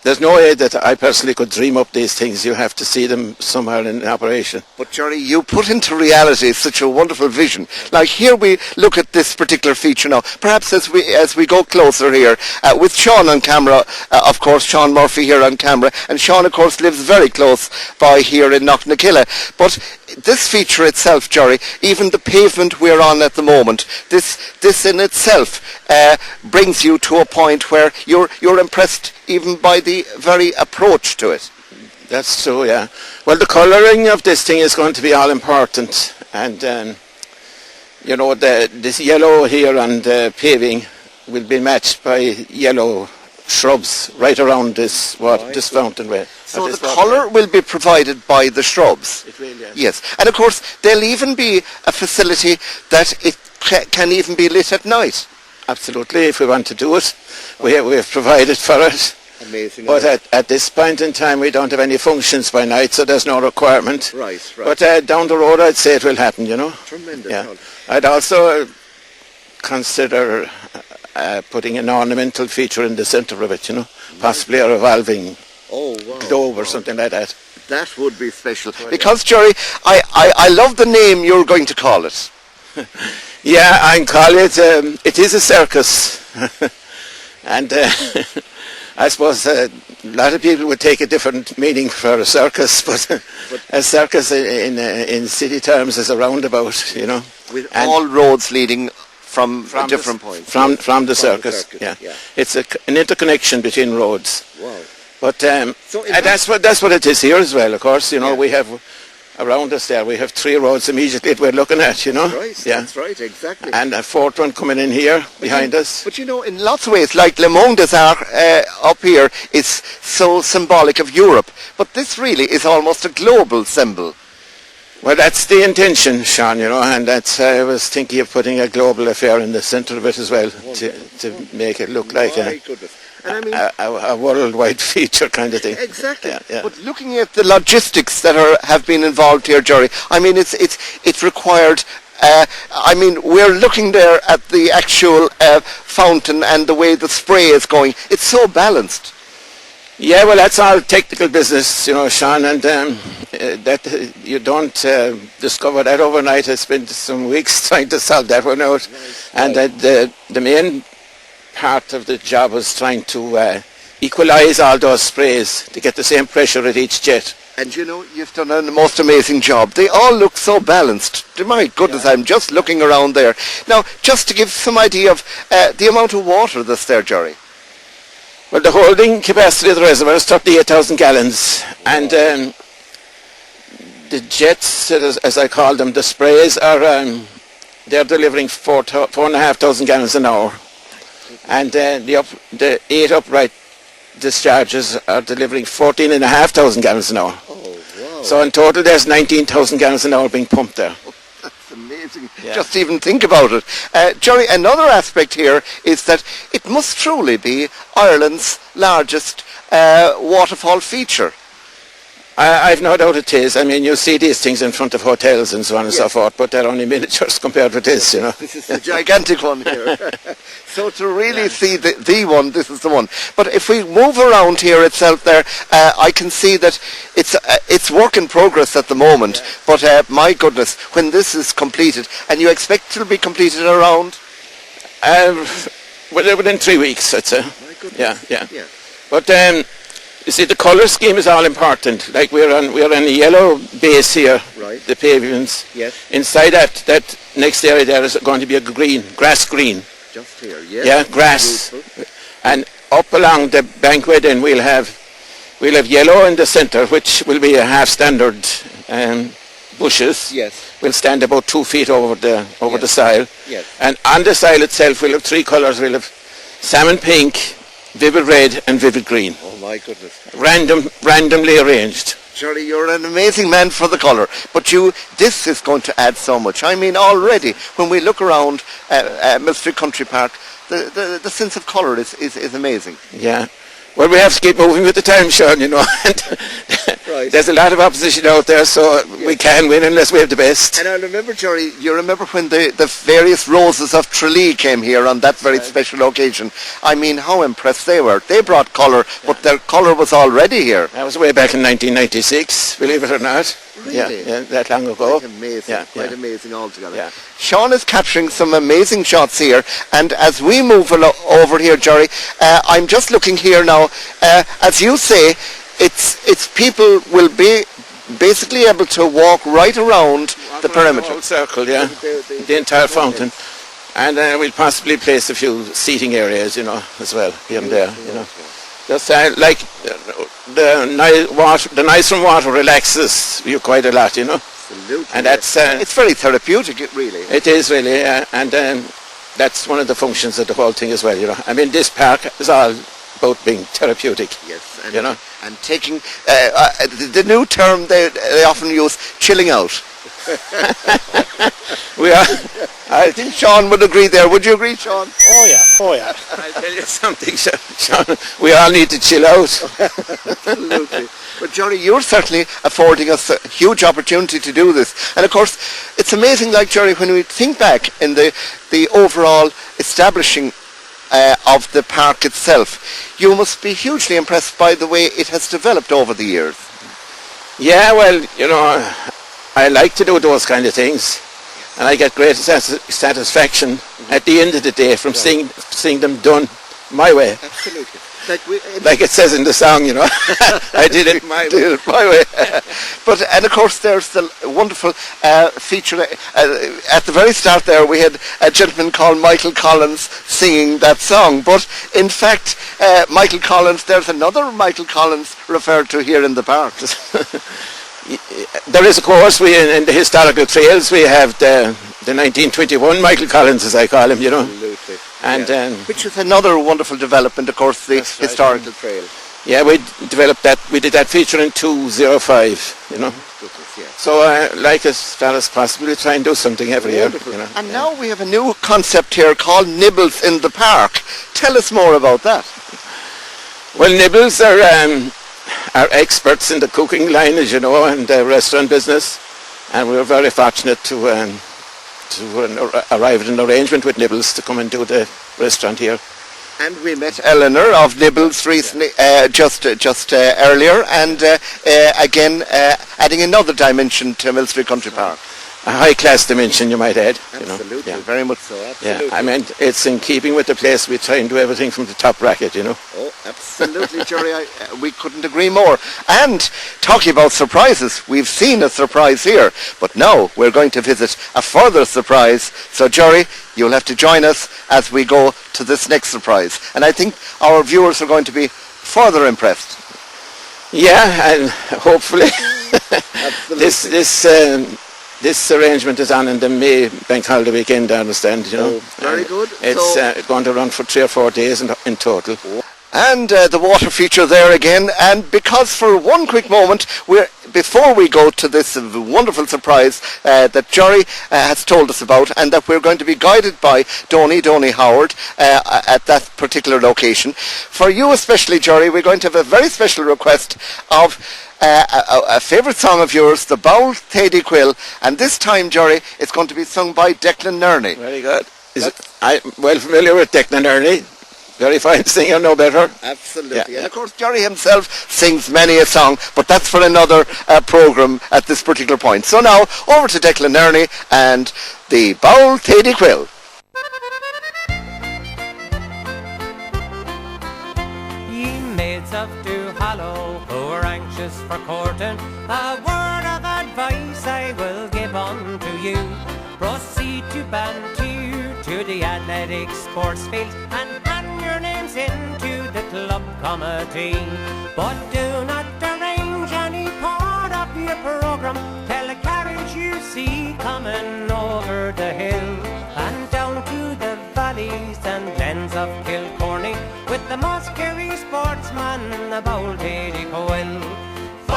there's no way that I personally could dream up these things. You have to see them somewhere in operation. But Jerry, you put into reality such a wonderful vision. Like here we look at this particular feature now. Perhaps as we go closer here, with Sean on camera, of course, Sean Murphy here on camera, and Sean, of course, lives very close by here in Knocknaquilla. But this feature itself, Jerry, even the pavement we're on at the moment, this in itself brings you to a point where you're impressed even by the very approach to it. That's true, yeah. Well, the colouring of this thing is going to be all important, and this yellow here on the paving will be matched by yellow shrubs right around this this fountain way. So the colour will be provided by the shrubs? It will, yes. Yes. And of course, there'll even be a facility that it can even be lit at night. Absolutely, if we want to do it. We have provided for it. Amazing. But at this point in time, we don't have any functions by night, so there's no requirement. Right. But down the road, I'd say it will happen, you know. Tremendous. Yeah. I'd also consider putting an ornamental feature in the centre of it, you know, possibly a revolving globe or something like that. That would be special. Because, Jerry, I love the name you're going to call it. Yeah, I call it, it is a circus. And I suppose a lot of people would take a different meaning for a circus, but a circus in city terms is a roundabout, you know. With all roads leading from a different point. From the circus, yeah. It's an interconnection between roads. Wow. But that's what it is here as well, of course. You know, we have around us there, we have 3 roads immediately that we're looking at, you know. Right, that's right, exactly. And a 4th one coming in here behind us. But you know, in lots of ways, like Le Monde des Arts up here is so symbolic of Europe. But this really is almost a global symbol. Well, that's the intention, Sean, you know, and that's I was thinking of putting a global affair in the centre of it as well, to make it look like a worldwide feature kind of thing. Exactly. Yeah. But looking at the logistics that have been involved here, Jerry, I mean, it's required. I mean, we're looking there at the actual fountain and the way the spray is going. It's so balanced. Yeah, well, that's all technical business, you know, Sean, and that you don't discover that overnight. I spent some weeks trying to solve that one out, and the main part of the job was trying to equalise all those sprays to get the same pressure at each jet. And you know, you've done a most amazing job. They all look so balanced. My goodness, I'm just looking around there. Now, just to give some idea of the amount of water that's there, Jerry. Well, the holding capacity of the reservoir is 38,000 gallons, and the jets, as I call them, the sprays are they're delivering 4,500 gallons an hour, and the 8 upright discharges are delivering 14,500 gallons an hour. Oh, wow. So in total, there's 19,000 gallons an hour being pumped there. That's amazing. Yeah. Just even think about it. Jerry, another aspect here is that it must truly be Ireland's largest waterfall feature. I've no doubt it is. I mean, you see these things in front of hotels and so on and so forth, but they're only miniatures compared with this, you know. This is the gigantic one here. So to really see the one, this is the one. But if we move around here itself there, I can see that it's work in progress at the moment. But my goodness, when this is completed, and you expect it to be completed around? Within 3 weeks, I'd say. My goodness. Yeah. But you see, the colour scheme is all important. Like we're on a yellow base here, right. The pavements. Yes. Inside that next area there is going to be a grass green. Just here, yes. Yeah, grass. Beautiful. And up along the bankway then we'll have yellow in the centre, which will be a half standard bushes. Yes. Will stand about 2 feet over the soil. Yes. And on the soil itself we'll have 3 colours. We'll have salmon pink, vivid red and vivid green. Oh my goodness. Randomly arranged. Jerry, you're an amazing man for the colour, but this is going to add so much. I mean, already, when we look around Millstreet Country Park, the sense of colour is amazing. Yeah. Well, we have to keep moving with the time, Sean, you know. Right. There's a lot of opposition out there, so we can't win unless we have the best. And I remember, Jerry, you remember when the various roses of Tralee came here on that very special occasion. I mean, how impressed they were. They brought colour, but their colour was already here. That was way back in 1996, believe it or not. Really? Yeah, that long ago. Quite amazing, quite amazing altogether. Yeah. Sean is capturing some amazing shots here, and as we move over here, Jerry, I'm just looking here now. As you say, it's people will be basically able to walk right around the perimeter. The whole circle, yeah. The entire fountain. And we'll possibly place a few seating areas, you know, as well, here and there, you know. Just like the nice from water relaxes you quite a lot, you know. Absolutely. And that's it's very therapeutic, really. It is really, and that's one of the functions of the whole thing as well, you know. I mean, this park is all about being therapeutic. Yes, you know. And taking the new term they often use, chilling out. We are. I think Sean would agree there. Would you agree, Sean? Oh yeah. I'll tell you something, Sean. We all need to chill out. Absolutely. But Johnny, you're certainly affording us a huge opportunity to do this. And of course, it's amazing, like Jerry, when we think back in the overall establishing of the park itself, you must be hugely impressed by the way it has developed over the years. Yeah, well, you know, I like to do those kind of things, and I get great satisfaction at the end of the day from seeing them done my way. Absolutely. Like it says in the song, you know, I did it my way. But, and of course, there's the wonderful feature. At the very start there, we had a gentleman called Michael Collins singing that song. But, in fact, Michael Collins, there's another Michael Collins referred to here in the park. There is, of course, in the historical trails, we have the 1921 Michael Collins, as I call him, you know. Absolutely. And which is another wonderful development, of course, the historical trail. Yeah, we developed that. We did that feature in 2005, you know. So, like as far as possible, we try and do something every year. You know. And now we have a new concept here called Nibbles in the Park. Tell us more about that. Well, Nibbles are experts in the cooking line, as you know, and the restaurant business, and we were very fortunate to arrive at an arrangement with Nibbles to come and do the restaurant here. And we met Eleanor of Nibbles recently, just earlier, and again adding another dimension to Millstreet Country Park. A high-class dimension, you might add. Absolutely, you know. very much so. Absolutely. Yeah, I mean, it's in keeping with the place. We try and do everything from the top bracket, you know. Oh, absolutely, Jerry. We couldn't agree more. And talking about surprises, we've seen a surprise here, but now we're going to visit a further surprise. So, Jerry, you'll have to join us as we go to this next surprise. And I think our viewers are going to be further impressed. Yeah, and hopefully this arrangement is on in the May bank holiday weekend, I understand, you know. Oh, very good. It's going to run for 3 or 4 days in total. And the water feature there again, and because for one quick moment, before we go to this wonderful surprise that Jerry has told us about, and that we're going to be guided by Donny Howard at that particular location. For you especially, Jerry, we're going to have a very special request of a favourite song of yours, The Bowl Singing Quill, and this time, Jerry, it's going to be sung by Declan Nerney. Very good. I'm well familiar with Declan Nerney. Very fine singer, no better. Absolutely. Yeah. And of course, Jerry himself sings many a song, but that's for another programme at this particular point. So now, over to Declan Nerney and The Bowl Singing Quill. Ye maids of Duhallow, who are anxious for courting, a word of advice I will give unto you. Proceed to Bantu, to the athletic sports field, and hand your names into the club committee. But do not arrange any part of your programme till a carriage you see coming over the hill, and down to the valleys and glens of Kilcorny, with the Muskerry sportsman about Lady Quill. For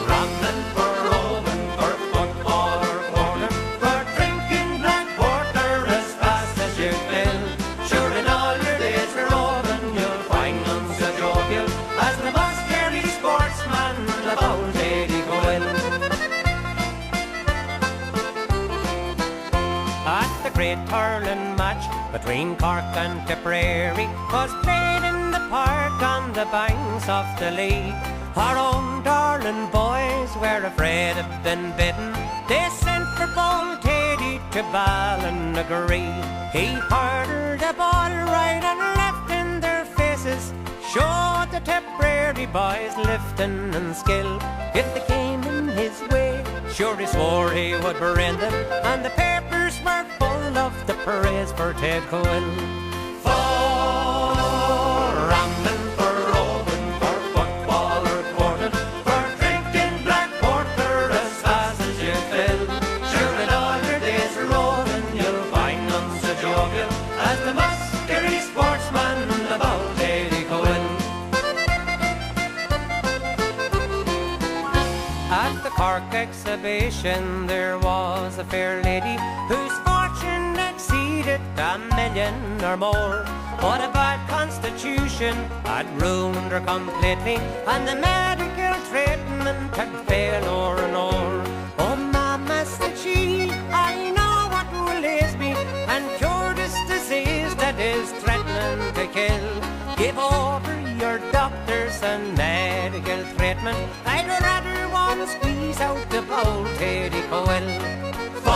Ramlin, for Owen, for football or quarter, for drinking black porter as fast as you will. Sure in all your days for Owen, you'll find none so jovial as the Muskerry sportsman about Lady Quill. At the great hurling match between Cork and Tipperary was played in the park on the banks of the Lee. Our own darling boys were afraid of being bitten. They sent for Bold Teddy to Ballinagary. He hurled the ball right and left in their faces, showed the Tipperary boys lifting and skill. If they came in his way, sure he swore he would brain them, and the papers were full of the praise for Ted Quill. For Ramlin, for Owen, for football or quarter, for drinking black porter as fast as you fill. Sure in all your days for Owen, you'll find none so jovial as the Muskerry sportsman about Lady Quill. At the Cork exhibition there was a fair lady whose fortune exceeded $1 million or more. But a bad constitution had ruined her completely, and the medical treatment had failed o'er and o'er. Oh mama, said she, I know what will ease me and cure this disease that is threatening to kill. Give over your doctors and medical treatment. I'd rather want to squeeze out the bold Teddy Coyle. For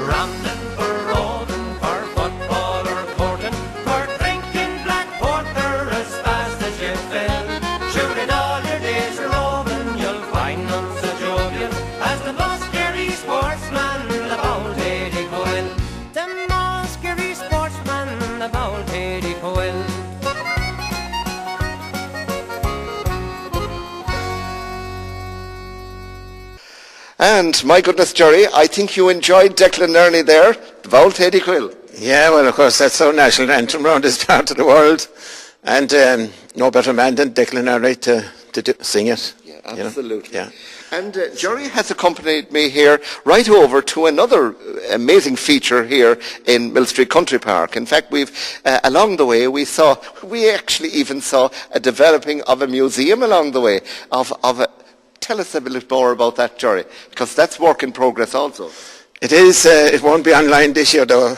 rambling, for roving, for football or courting, for drinking black porter as fast as you fill. Sure, in all your days roving, you'll find none so jovial as the Muskerry sportsman, the bold Teddy Coyle. The Muskerry sportsman, the bold Teddy Coyle. And my goodness, Jerry, I think you enjoyed Declan Nerney there, the Bold Teddy Quill. Yeah, well, of course, that's our national anthem around this part of the world. And no better man than Declan Nerney to sing it. Yeah, absolutely. You know? Yeah. And Jerry has accompanied me here right over to another amazing feature here in Millstreet Country Park. In fact, we've along the way we actually even saw a developing of a museum along the way of a. Tell us a bit more about that, Jerry, because that's work in progress also. It is. It won't be online this year, though.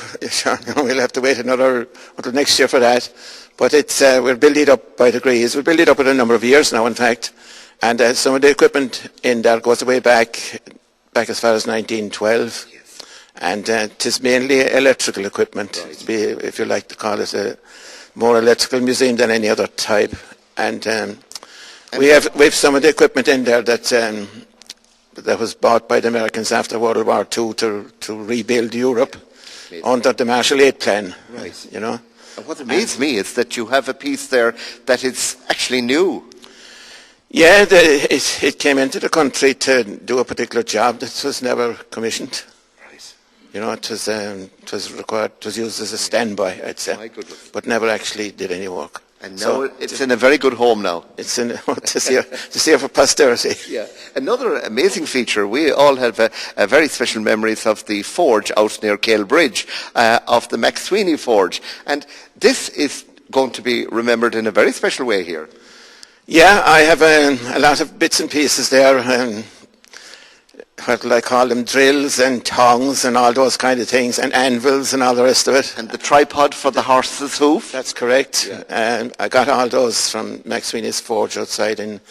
We'll have to wait until next year for that. But it's we're building it up by degrees. We'll build it up in a number of years now, in fact. And some of the equipment in there goes way back as far as 1912. Yes. And it is mainly electrical equipment, right. If you like to call it a more electrical museum than any other type. And we have some of the equipment in there that was bought by the Americans after World War II to rebuild Europe under the Marshall Aid Plan. Right. You know. And what amazed me is that you have a piece there that is actually new. Yeah, it came into the country to do a particular job that was never commissioned. Right. You know, it was required. It was used as a standby, I'd say. My goodness. But never actually did any work. And now it's in a very good home now. It's in to see for posterity. Yeah. Another amazing feature, we all have a very special memories of the forge out near Cale Bridge, of the McSweeney forge. And this is going to be remembered in a very special way here. Yeah, I have a lot of bits and pieces there. What will I call them, drills and tongs and all those kind of things, and anvils and all the rest of it. And the tripod for the horse's hoof? That's correct. Yeah. I got all those from McSweeney's forge outside that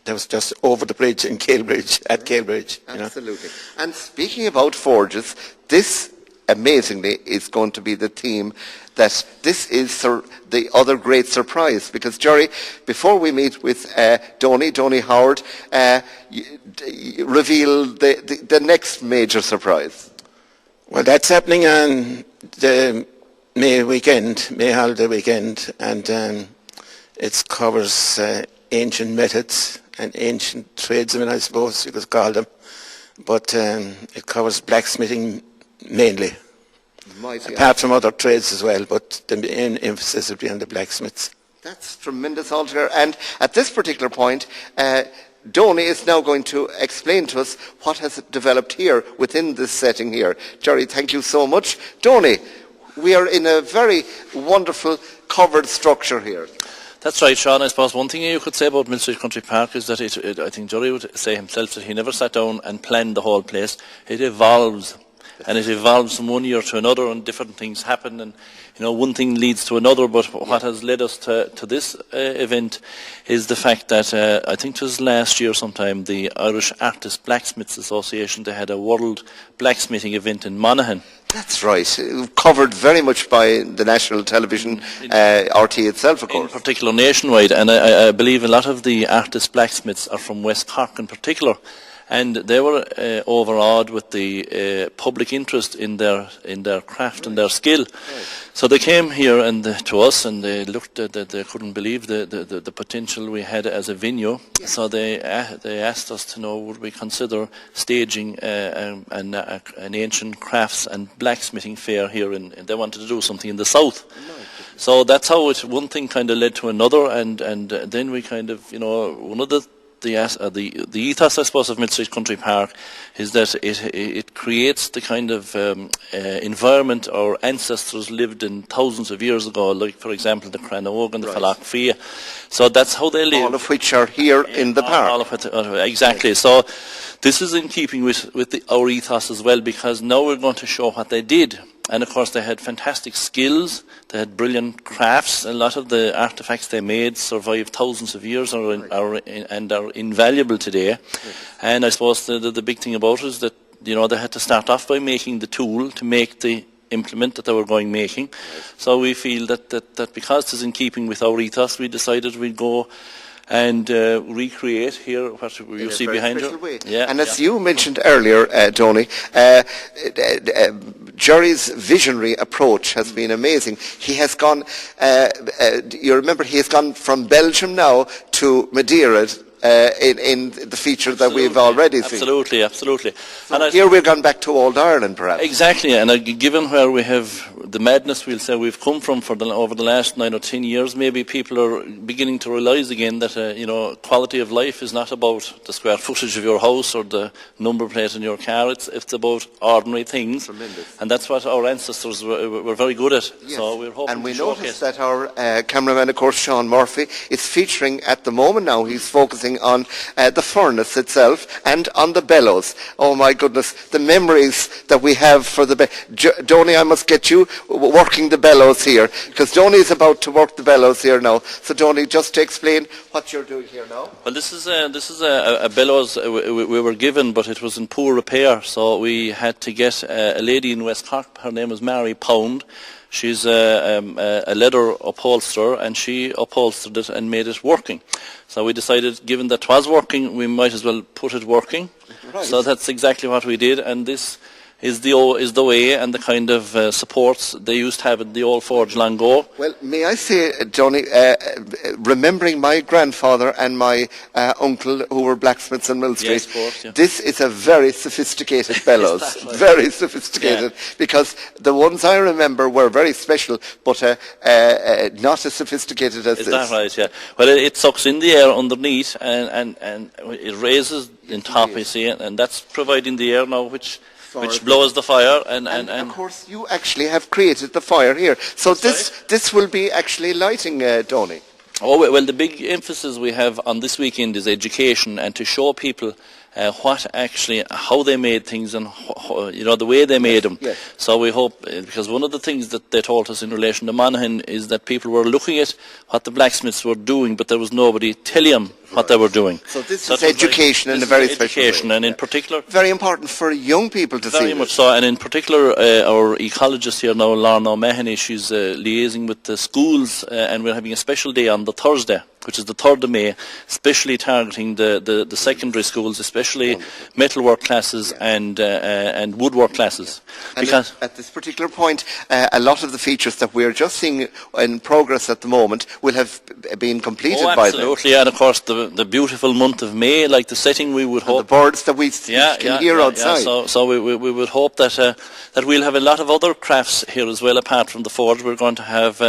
was just over the bridge in Cale Bridge, at Cale Bridge. Absolutely. You know? And speaking about forges, this amazingly is going to be the theme that this is the other great surprise, because Jerry, before we meet with Donny Howard, reveal the next major surprise. Well, that's happening on the May holiday weekend, and it covers ancient methods and ancient tradesmen, I suppose you could call them, but it covers blacksmithing mainly. Apart from other trades as well, but the main emphasis will be on the blacksmiths. That's tremendous altogether. And at this particular point, Donny is now going to explain to us what has developed here within this setting here. Jerry, thank you so much. Donny, we are in a very wonderful covered structure here. That's right, Sean. I suppose one thing you could say about Millstreet Country Park is that I think Jerry would say himself that he never sat down and planned the whole place. It evolves. And it evolves from one year to another, and different things happen, and one thing leads to another. But what has led us to this event is the fact that I think it was last year sometime, the Irish Artists Blacksmiths Association, they had a world blacksmithing event in Monaghan. That's right. Covered very much by the national television, RT itself, of course. In particular, nationwide, and I believe a lot of the artist blacksmiths are from West Cork in particular. And they were overawed with the public interest in their craft and their skill. Right. So they came here to us, and they looked at that. They couldn't believe the potential we had as a venue. Yeah. So they asked us to know, would we consider staging an ancient crafts and blacksmithing fair here, and they wanted to do something in the south. Right. So that's how one thing kind of led to another, and then we kind of, one of the the ethos, I suppose, of Millstreet Country Park is that it creates the kind of environment our ancestors lived in thousands of years ago, like, for example, the Cranog and the Falloch Fia. So that's how they live. All of which are here in the park. All of it, exactly. So this is in keeping with our ethos as well, because now we're going to show what they did. And of course they had fantastic skills, they had brilliant crafts. A lot of the artefacts they made survived thousands of years and are invaluable today. And I suppose the big thing about it is that, you know, they had to start off by making the tool to make the implement that they were going making. So we feel that because this is in keeping with our ethos, we decided we'd go and recreate here what you see behind you. Yeah, and as you mentioned earlier, Tony, Jerry's visionary approach has been amazing. He has gone, you remember, he has gone from Belgium now to Madeira in the feature that we've already seen. Absolutely. So and here we've gone back to old Ireland, perhaps. Exactly, and given where we have the madness, we'll say, we've come from over the last 9 or 10 years, maybe people are beginning to realise again that quality of life is not about the square footage of your house or the number plate in your car. It's about ordinary things. Tremendous. And that's what our ancestors were very good at. Yes. So we're hoping and we to noticed that our cameraman, of course, Sean Murphy, is featuring at the moment now. He's focusing on the furnace itself and on the bellows. Oh my goodness, the memories that we have for the Donny, I must get you working the bellows here, because Donny is about to work the bellows here now. So Donny, just to explain what you're doing here now. Well, this is a bellows we were given, but it was in poor repair, so we had to get a lady in West Cork. Her name is Mary Pound. She's a leather upholsterer, and she upholstered it and made it working. So we decided, given that it was working, we might as well put it working. Right. So that's exactly what we did, and this is the way and the kind of supports they used to have in the old forge long ago. Well, may I say, Johnny, remembering my grandfather and my uncle who were blacksmiths in Millstreet, yes, of course, yeah. This is a very sophisticated bellows, right? Very sophisticated, because the ones I remember were very special, but not as sophisticated as this. Is that right, yeah? Well, it sucks in the air underneath and it raises in top, you see, and that's providing the air now, which blows the fire, and of course you actually have created the fire here. So this will be actually lighting, Tony. Oh well, the big emphasis we have on this weekend is education, and to show people how they made things and the way they made them. Yes. So we hope, because one of the things that they told us in relation to Monaghan is that people were looking at what the blacksmiths were doing, but there was nobody telling them what they were doing. So this is education in a very special way. And in particular, very important for young people to see. Very much so, and in particular, our ecologist here now, Lorna O'Mahony, she's liaising with the schools, and we're having a special day on the Thursday, which is the 3rd of May, especially targeting the secondary schools, especially metalwork classes and woodwork classes. And because at this particular point, a lot of the features that we're just seeing in progress at the moment will have been completed by them. Absolutely, and of course the beautiful month of May, like the setting, we would hope. And the birds that we can hear outside. Yeah. So we would hope that we'll have a lot of other crafts here as well, apart from the forge. We're going to have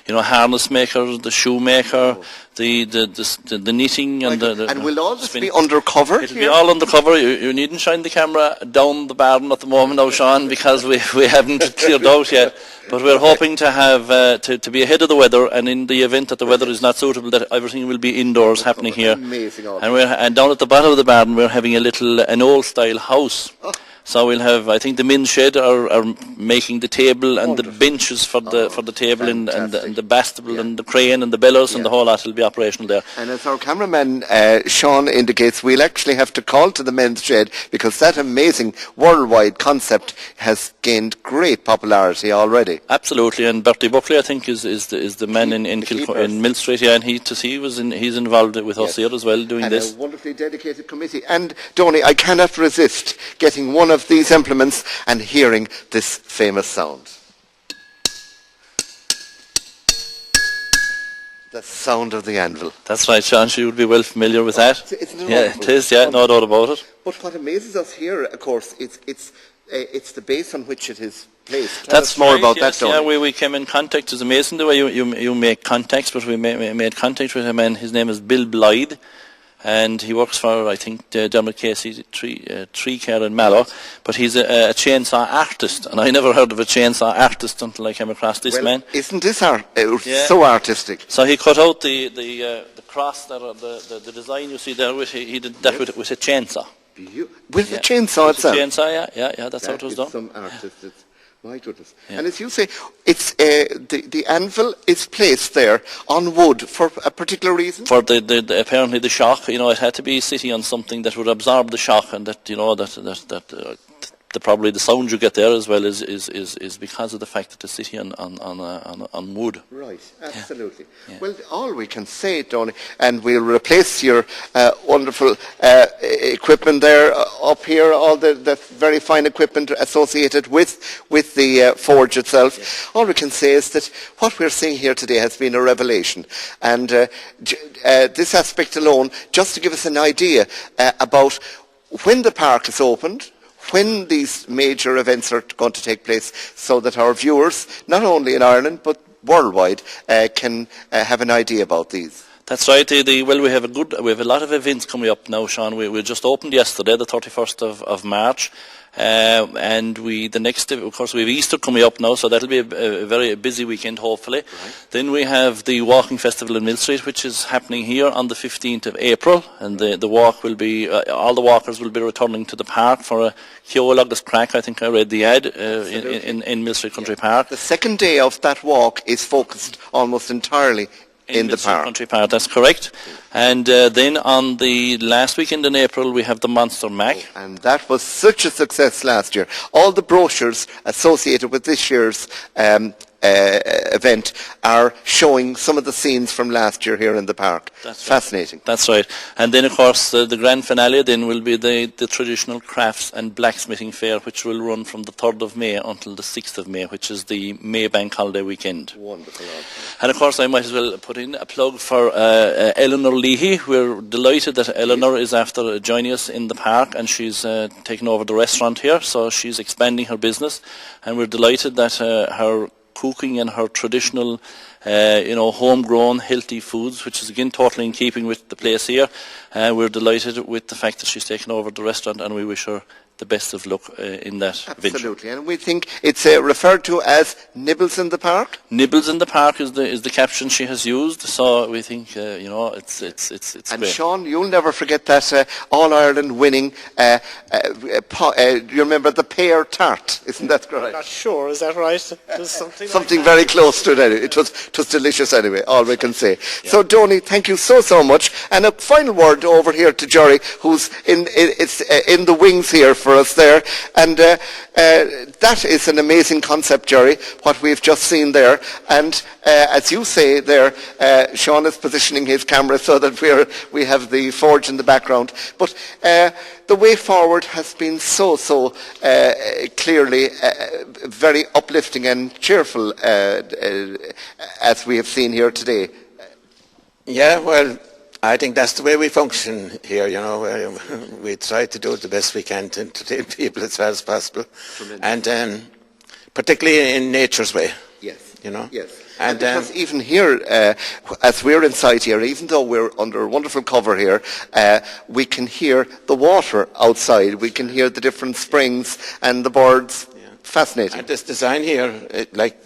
harness maker, the shoemaker, the knitting, and and will all this be undercover? It'll be all undercover. You needn't shine the camera down the barn at the moment now, Sean, because we haven't cleared out yet. But we're hoping to have to be ahead of the weather, and in the event that the weather is not suitable, that everything will be indoors happening here. Amazing. And down at the bottom of the barn, we're having an old style house. Oh. So we'll have, I think the men's shed are making the table and the benches for the table and the bastable and the crane and the bellows and the whole lot will be operational there. And as our cameraman Sean indicates, we'll actually have to call to the men's shed, because that amazing worldwide concept has gained great popularity already. Absolutely, and Bertie Buckley, I think, is the man in Millstreet, and he's involved with us here as well doing this. And a wonderfully dedicated committee. And Donny, I cannot resist getting one of these implements and hearing this famous sound. The sound of the anvil. That's right, Sean. You would be well familiar with that. Isn't it wonderful? It is, no doubt about it. But what amazes us here, of course, it's the base on which it is placed. That's more right, about yes, that, Donny. Yeah, we came in contact. It's amazing the way you make contacts, but we made contact with him, and his name is Bill Blythe. and he works for, I think, Dermot Casey Tree Care in Mallow, but he's a chainsaw artist, and I never heard of a chainsaw artist until I came across this man. Isn't this so artistic? So he cut out the cross, the design you see there, he did that with a chainsaw. With the chainsaw itself? Chainsaw, yeah, that's how it was done. Some artist. My goodness. Yeah. And as you say, it's the anvil is placed there on wood for a particular reason? For apparently the shock, it had to be sitting on something that would absorb the shock, and that probably the sound you get there as well is because of the fact that it's sitting on wood. Right, absolutely. Yeah. Well, all we can say, Donny, and we'll replace your wonderful equipment there up here, all the very fine equipment associated with the forge itself. Yes. All we can say is that what we're seeing here today has been a revelation, and this aspect alone, just to give us an idea about when the park is opened, when these major events are going to take place, so that our viewers, not only in Ireland but worldwide, can have an idea about these. That's right. Well, we have a lot of events coming up now, Sean. We just opened yesterday, the 31st of March. And the next, of course, we have Easter coming up now, so that'll be a very busy weekend, hopefully. Right. Then we have the Walking Festival in Millstreet, which is happening here on the 15th of April, and the walk will be, all the walkers will be returning to the park for a Ceolagus crack. I think I read the ad in Millstreet Country Park. The second day of that walk is focused almost entirely in the park. Country Park, that's correct. And then on the last weekend in April, we have the Monster Mac. And that was such a success last year. All the brochures associated with this year's event are showing some of the scenes from last year here in the park. That's fascinating. Right. That's right. And then, of course, the grand finale then will be the traditional crafts and blacksmithing fair, which will run from the 3rd of May until the 6th of May, which is the May Bank Holiday weekend. Wonderful. And, of course, I might as well put in a plug for Eleanor Leahy. We're delighted that Eleanor is after joining us in the park, and she's taken over the restaurant here, so she's expanding her business, and we're delighted that her cooking and her traditional, homegrown, healthy foods, which is again totally in keeping with the place here. We're delighted with the fact that she's taken over the restaurant, and we wish her the best of luck in that venture. Absolutely, and we think it's referred to as Nibbles in the Park. Nibbles in the Park is the caption she has used. So we think it's and great. Sean, you'll never forget that All Ireland winning. You remember the pear tart? Isn't that correct? I'm not sure. Is that right? Something very close to it. Anyway. It was delicious anyway. All we can say. Yeah. So Donny, thank you so much. And a final word over here to Jerry, who's in the wings here for us there, and that is an amazing concept, Jerry, what we've just seen there, and as you say there, Sean is positioning his camera so that we have the forge in the background, but the way forward has been so clearly very uplifting and cheerful, as we have seen here today. Yeah, well, I think that's the way we function here, we try to do the best we can to entertain people as far as possible. Tremendous. And particularly in nature's way. Yes. Yes. And because even here, as we're inside here, even though we're under a wonderful cover here, we can hear the water outside. We can hear the different springs and the birds. Fascinating. And this design here,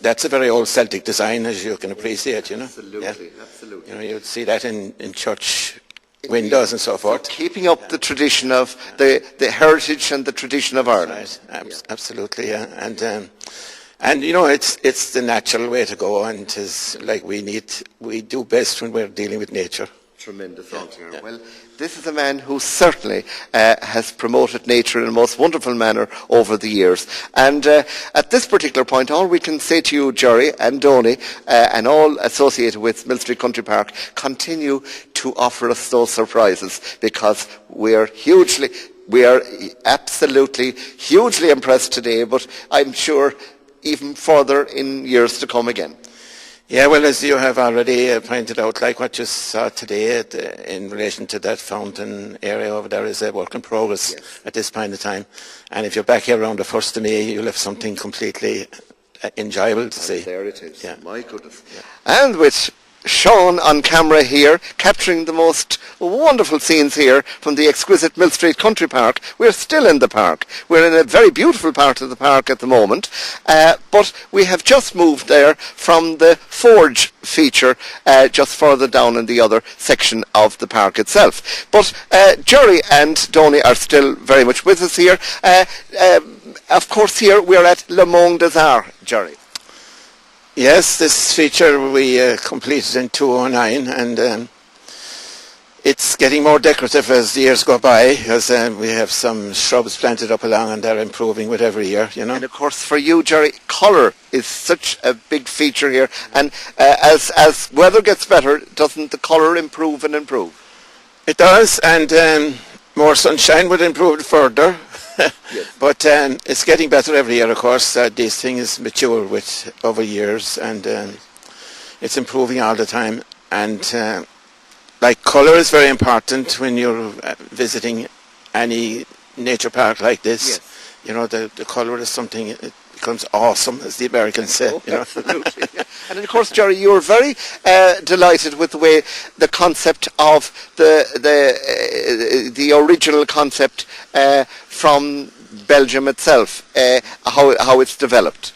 that's a very old Celtic design, as you can appreciate, Absolutely, absolutely. You'd see that in church windows and so forth. So keeping up the tradition of the heritage and the tradition of Ireland. Right. Absolutely, yeah. And it's the natural way to go, and it's like we do best when we're dealing with nature. Tremendous answer. Yeah. Well, this is a man who certainly has promoted nature in a most wonderful manner over the years. And at this particular point, all we can say to you, Jerry and Donny, and all associated with Millstreet Country Park, continue to offer us those surprises, because we are absolutely hugely impressed today, but I'm sure even further in years to come again. Yeah, well, as you have already pointed out, like what you saw today in relation to that fountain area over there is a work in progress at this point in time. And if you're back here around the 1st of May, you'll have something completely enjoyable to see. There it is. Yeah. My goodness. Yeah. And with Sean on camera here, capturing the most wonderful scenes here from the exquisite Millstreet Country Park. We're still in the park. We're in a very beautiful part of the park at the moment, but we have just moved there from the Forge feature just further down in the other section of the park itself. But Jerry and Donny are still very much with us here. Of course, here we're at Le Monde des Arts, Jerry. Yes, this feature we completed in 2009, and it's getting more decorative as the years go by, because we have some shrubs planted up along, and they're improving with every year, you know. And of course, for you, Jerry, colour is such a big feature here, and as weather gets better, doesn't the colour improve and improve? It does, and more sunshine would improve it further. Yes. But it's getting better every year, of course. These things mature with over years, and it's improving all the time. And like colour is very important when you're visiting any nature park like this. Yes. You know, the colour is something, it becomes awesome, as the Americans say. You know? Absolutely. Yeah. And of course, Jerry, you were very delighted with the way the concept of the original concept from Belgium itself, how it's developed.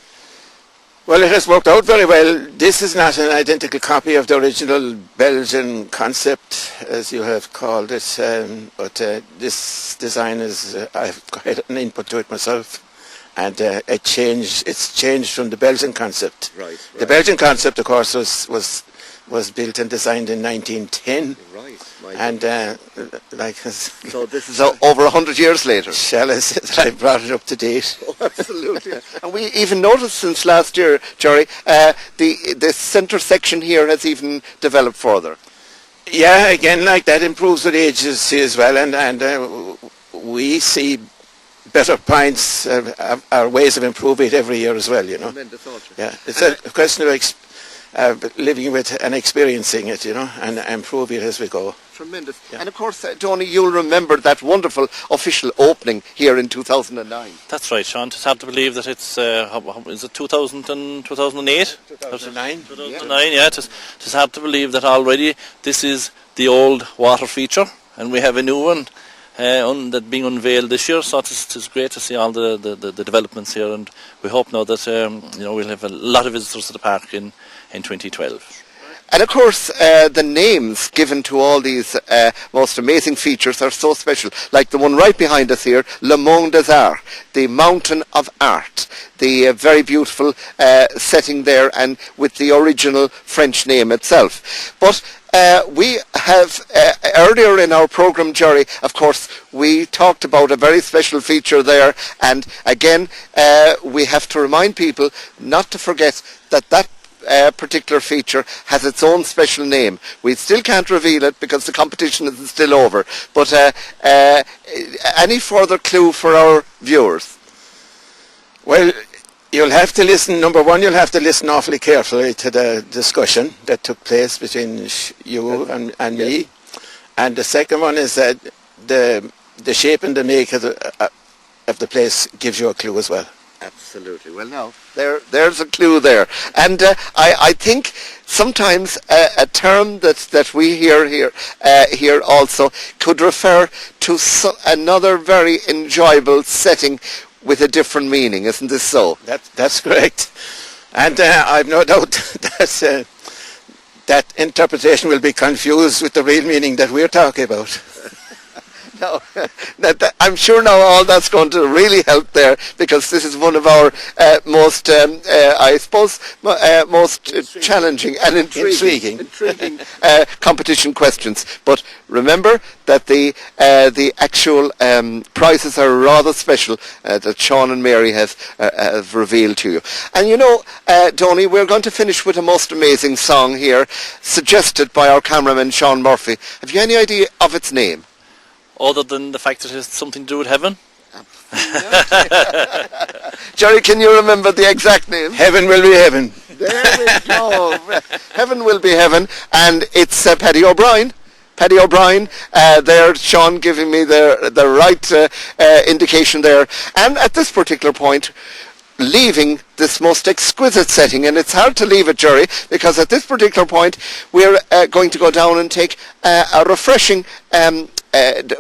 Well, it has worked out very well. This is not an identical copy of the original Belgian concept, as you have called it, but this design is, I've got an input to it myself, and it's changed from the Belgian concept. Right. The Belgian concept, of course, was built and designed in 1910. Right. And so this is over 100 years later. Shall I say that I brought it up to date? Oh, absolutely. And we even noticed since last year, Jerry, the centre section here has even developed further. Yeah, again, like that improves with age as well, and we see better points, our ways of improving it every year as well, you know. Yeah, it's a question of living with and experiencing it, you know, and improving it as we go. Tremendous. Yeah. And of course, Donny, you'll remember that wonderful official opening here in 2009. That's right, Sean. It's hard to believe that it's, is it 2000 and 2008? 2009. 2009, yeah. It's hard to believe that already this is the old water feature, and we have a new one that being unveiled this year. So it's great to see all the developments here, and we hope now that we'll have a lot of visitors to the park in 2012. And of course, the names given to all these most amazing features are so special. Like the one right behind us here, Le Monde des Arts, the Mountain of Art. The very beautiful setting there, and with the original French name itself. But we have, earlier in our programme, Jerry, of course, we talked about a very special feature there. And again, we have to remind people not to forget that particular feature has its own special name. We still can't reveal it because the competition isn't still over. But any further clue for our viewers? Well, you'll have to listen. Number one, you'll have to listen awfully carefully to the discussion that took place between you and me. And the second one is that the shape and the make of the place gives you a clue as well. Absolutely. Well, now, there's a clue there. And I think sometimes a term that we hear here also could refer to another very enjoyable setting with a different meaning. Isn't this so? That's correct. And I've no doubt that interpretation will be confused with the real meaning that we're talking about. No, I'm sure now all that's going to really help there, because this is one of our most, I suppose, most challenging and intriguing competition questions. But remember that the actual prizes are rather special that Sean and Mary have revealed to you. And you know, Donny, we're going to finish with a most amazing song here, suggested by our cameraman Sean Murphy. Have you any idea of its name? Other than the fact that it has something to do with heaven? Jerry, can you remember the exact name? Heaven Will Be Heaven. There we go. Heaven Will Be Heaven. And it's Paddy O'Brien. Paddy O'Brien, there, Sean giving me the right indication there. And at this particular point, leaving this most exquisite setting, and it's hard to leave it, Jerry, because at this particular point we're going to go down and take a refreshing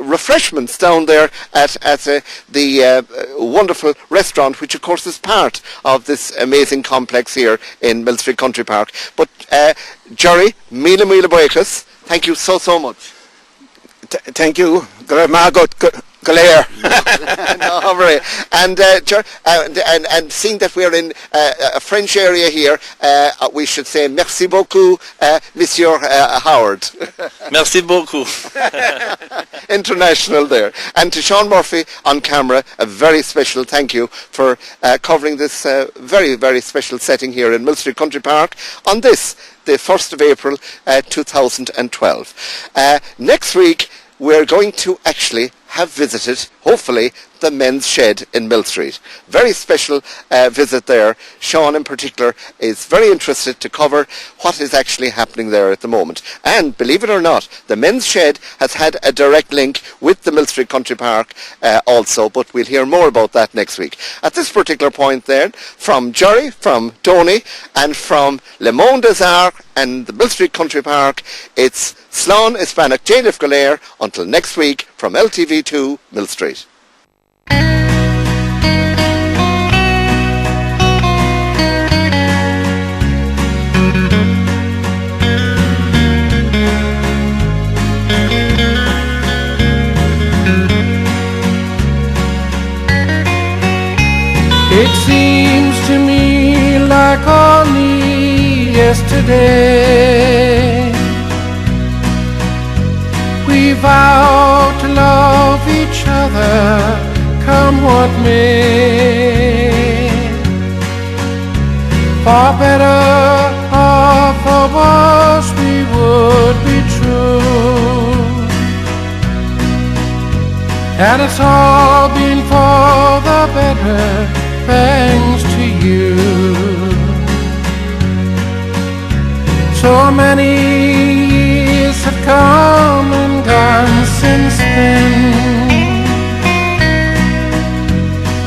refreshments down there at the wonderful restaurant, which of course is part of this amazing complex here in Millstreet Country Park. But Jerry, mille buekas, thank you so much. Thank you. Galere. No, very. And seeing that we're in a French area here, we should say merci beaucoup, Monsieur Howard. Merci beaucoup. International there. And to Sean Murphy on camera, a very special thank you for covering this very, very special setting here in Millstreet Country Park on this, the 1st of April 2012. Next week, we're going to actually have visited, hopefully, the men's shed in Millstreet. Very special visit there. Sean in particular is very interested to cover what is actually happening there at the moment. And believe it or not, the men's shed has had a direct link with the Millstreet Country Park also, but we'll hear more about that next week. At this particular point then, from Jerry, from Tony, and from Le Monde des Arts and the Millstreet Country Park, it's Slán Hispanic Jadif Galere until next week from LTV2 Millstreet. It seems to me like only yesterday we vowed to love each other, come what may. For better or for worse we would be true, and it's all been for the better, thanks to you. So many years have come and gone since then.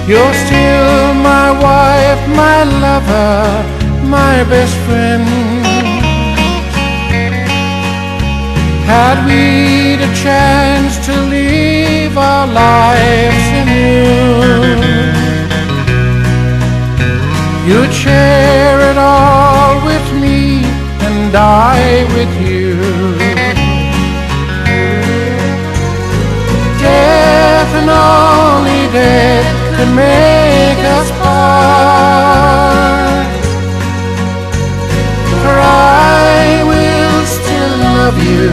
You're still my wife, my lover, my best friend. Had we the chance to live our lives anew, you'd share it all with me and I with you. Death and only death could make us part, for I will still love you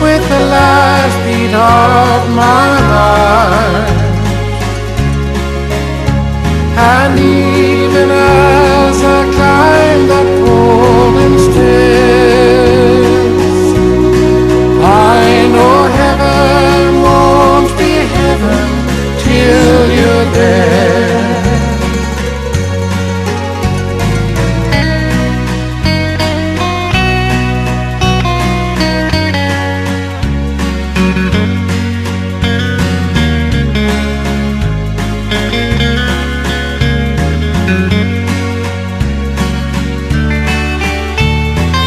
with the last beat of my heart. And even as I climb that golden stairs, I know heaven won't be heaven till you're there.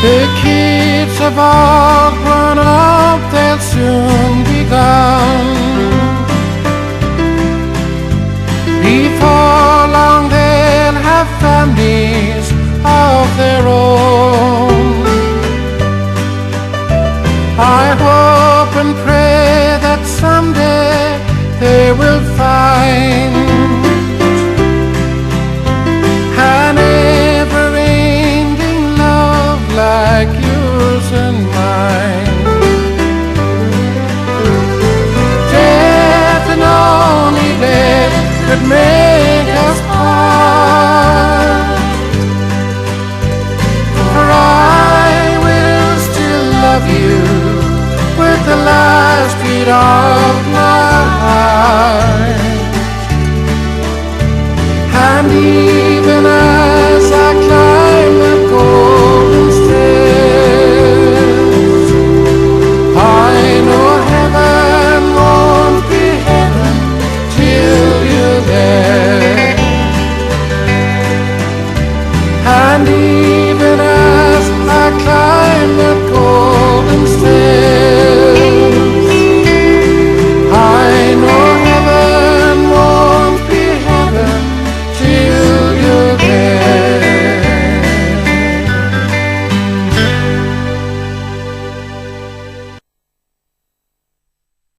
The kids have all grown up, they'll soon be gone. Before long they'll have families of their own. I hope and pray that someday they will find an ever-ending love like yours and mine. Death and only death could make us part, for I will still love you with the last beat of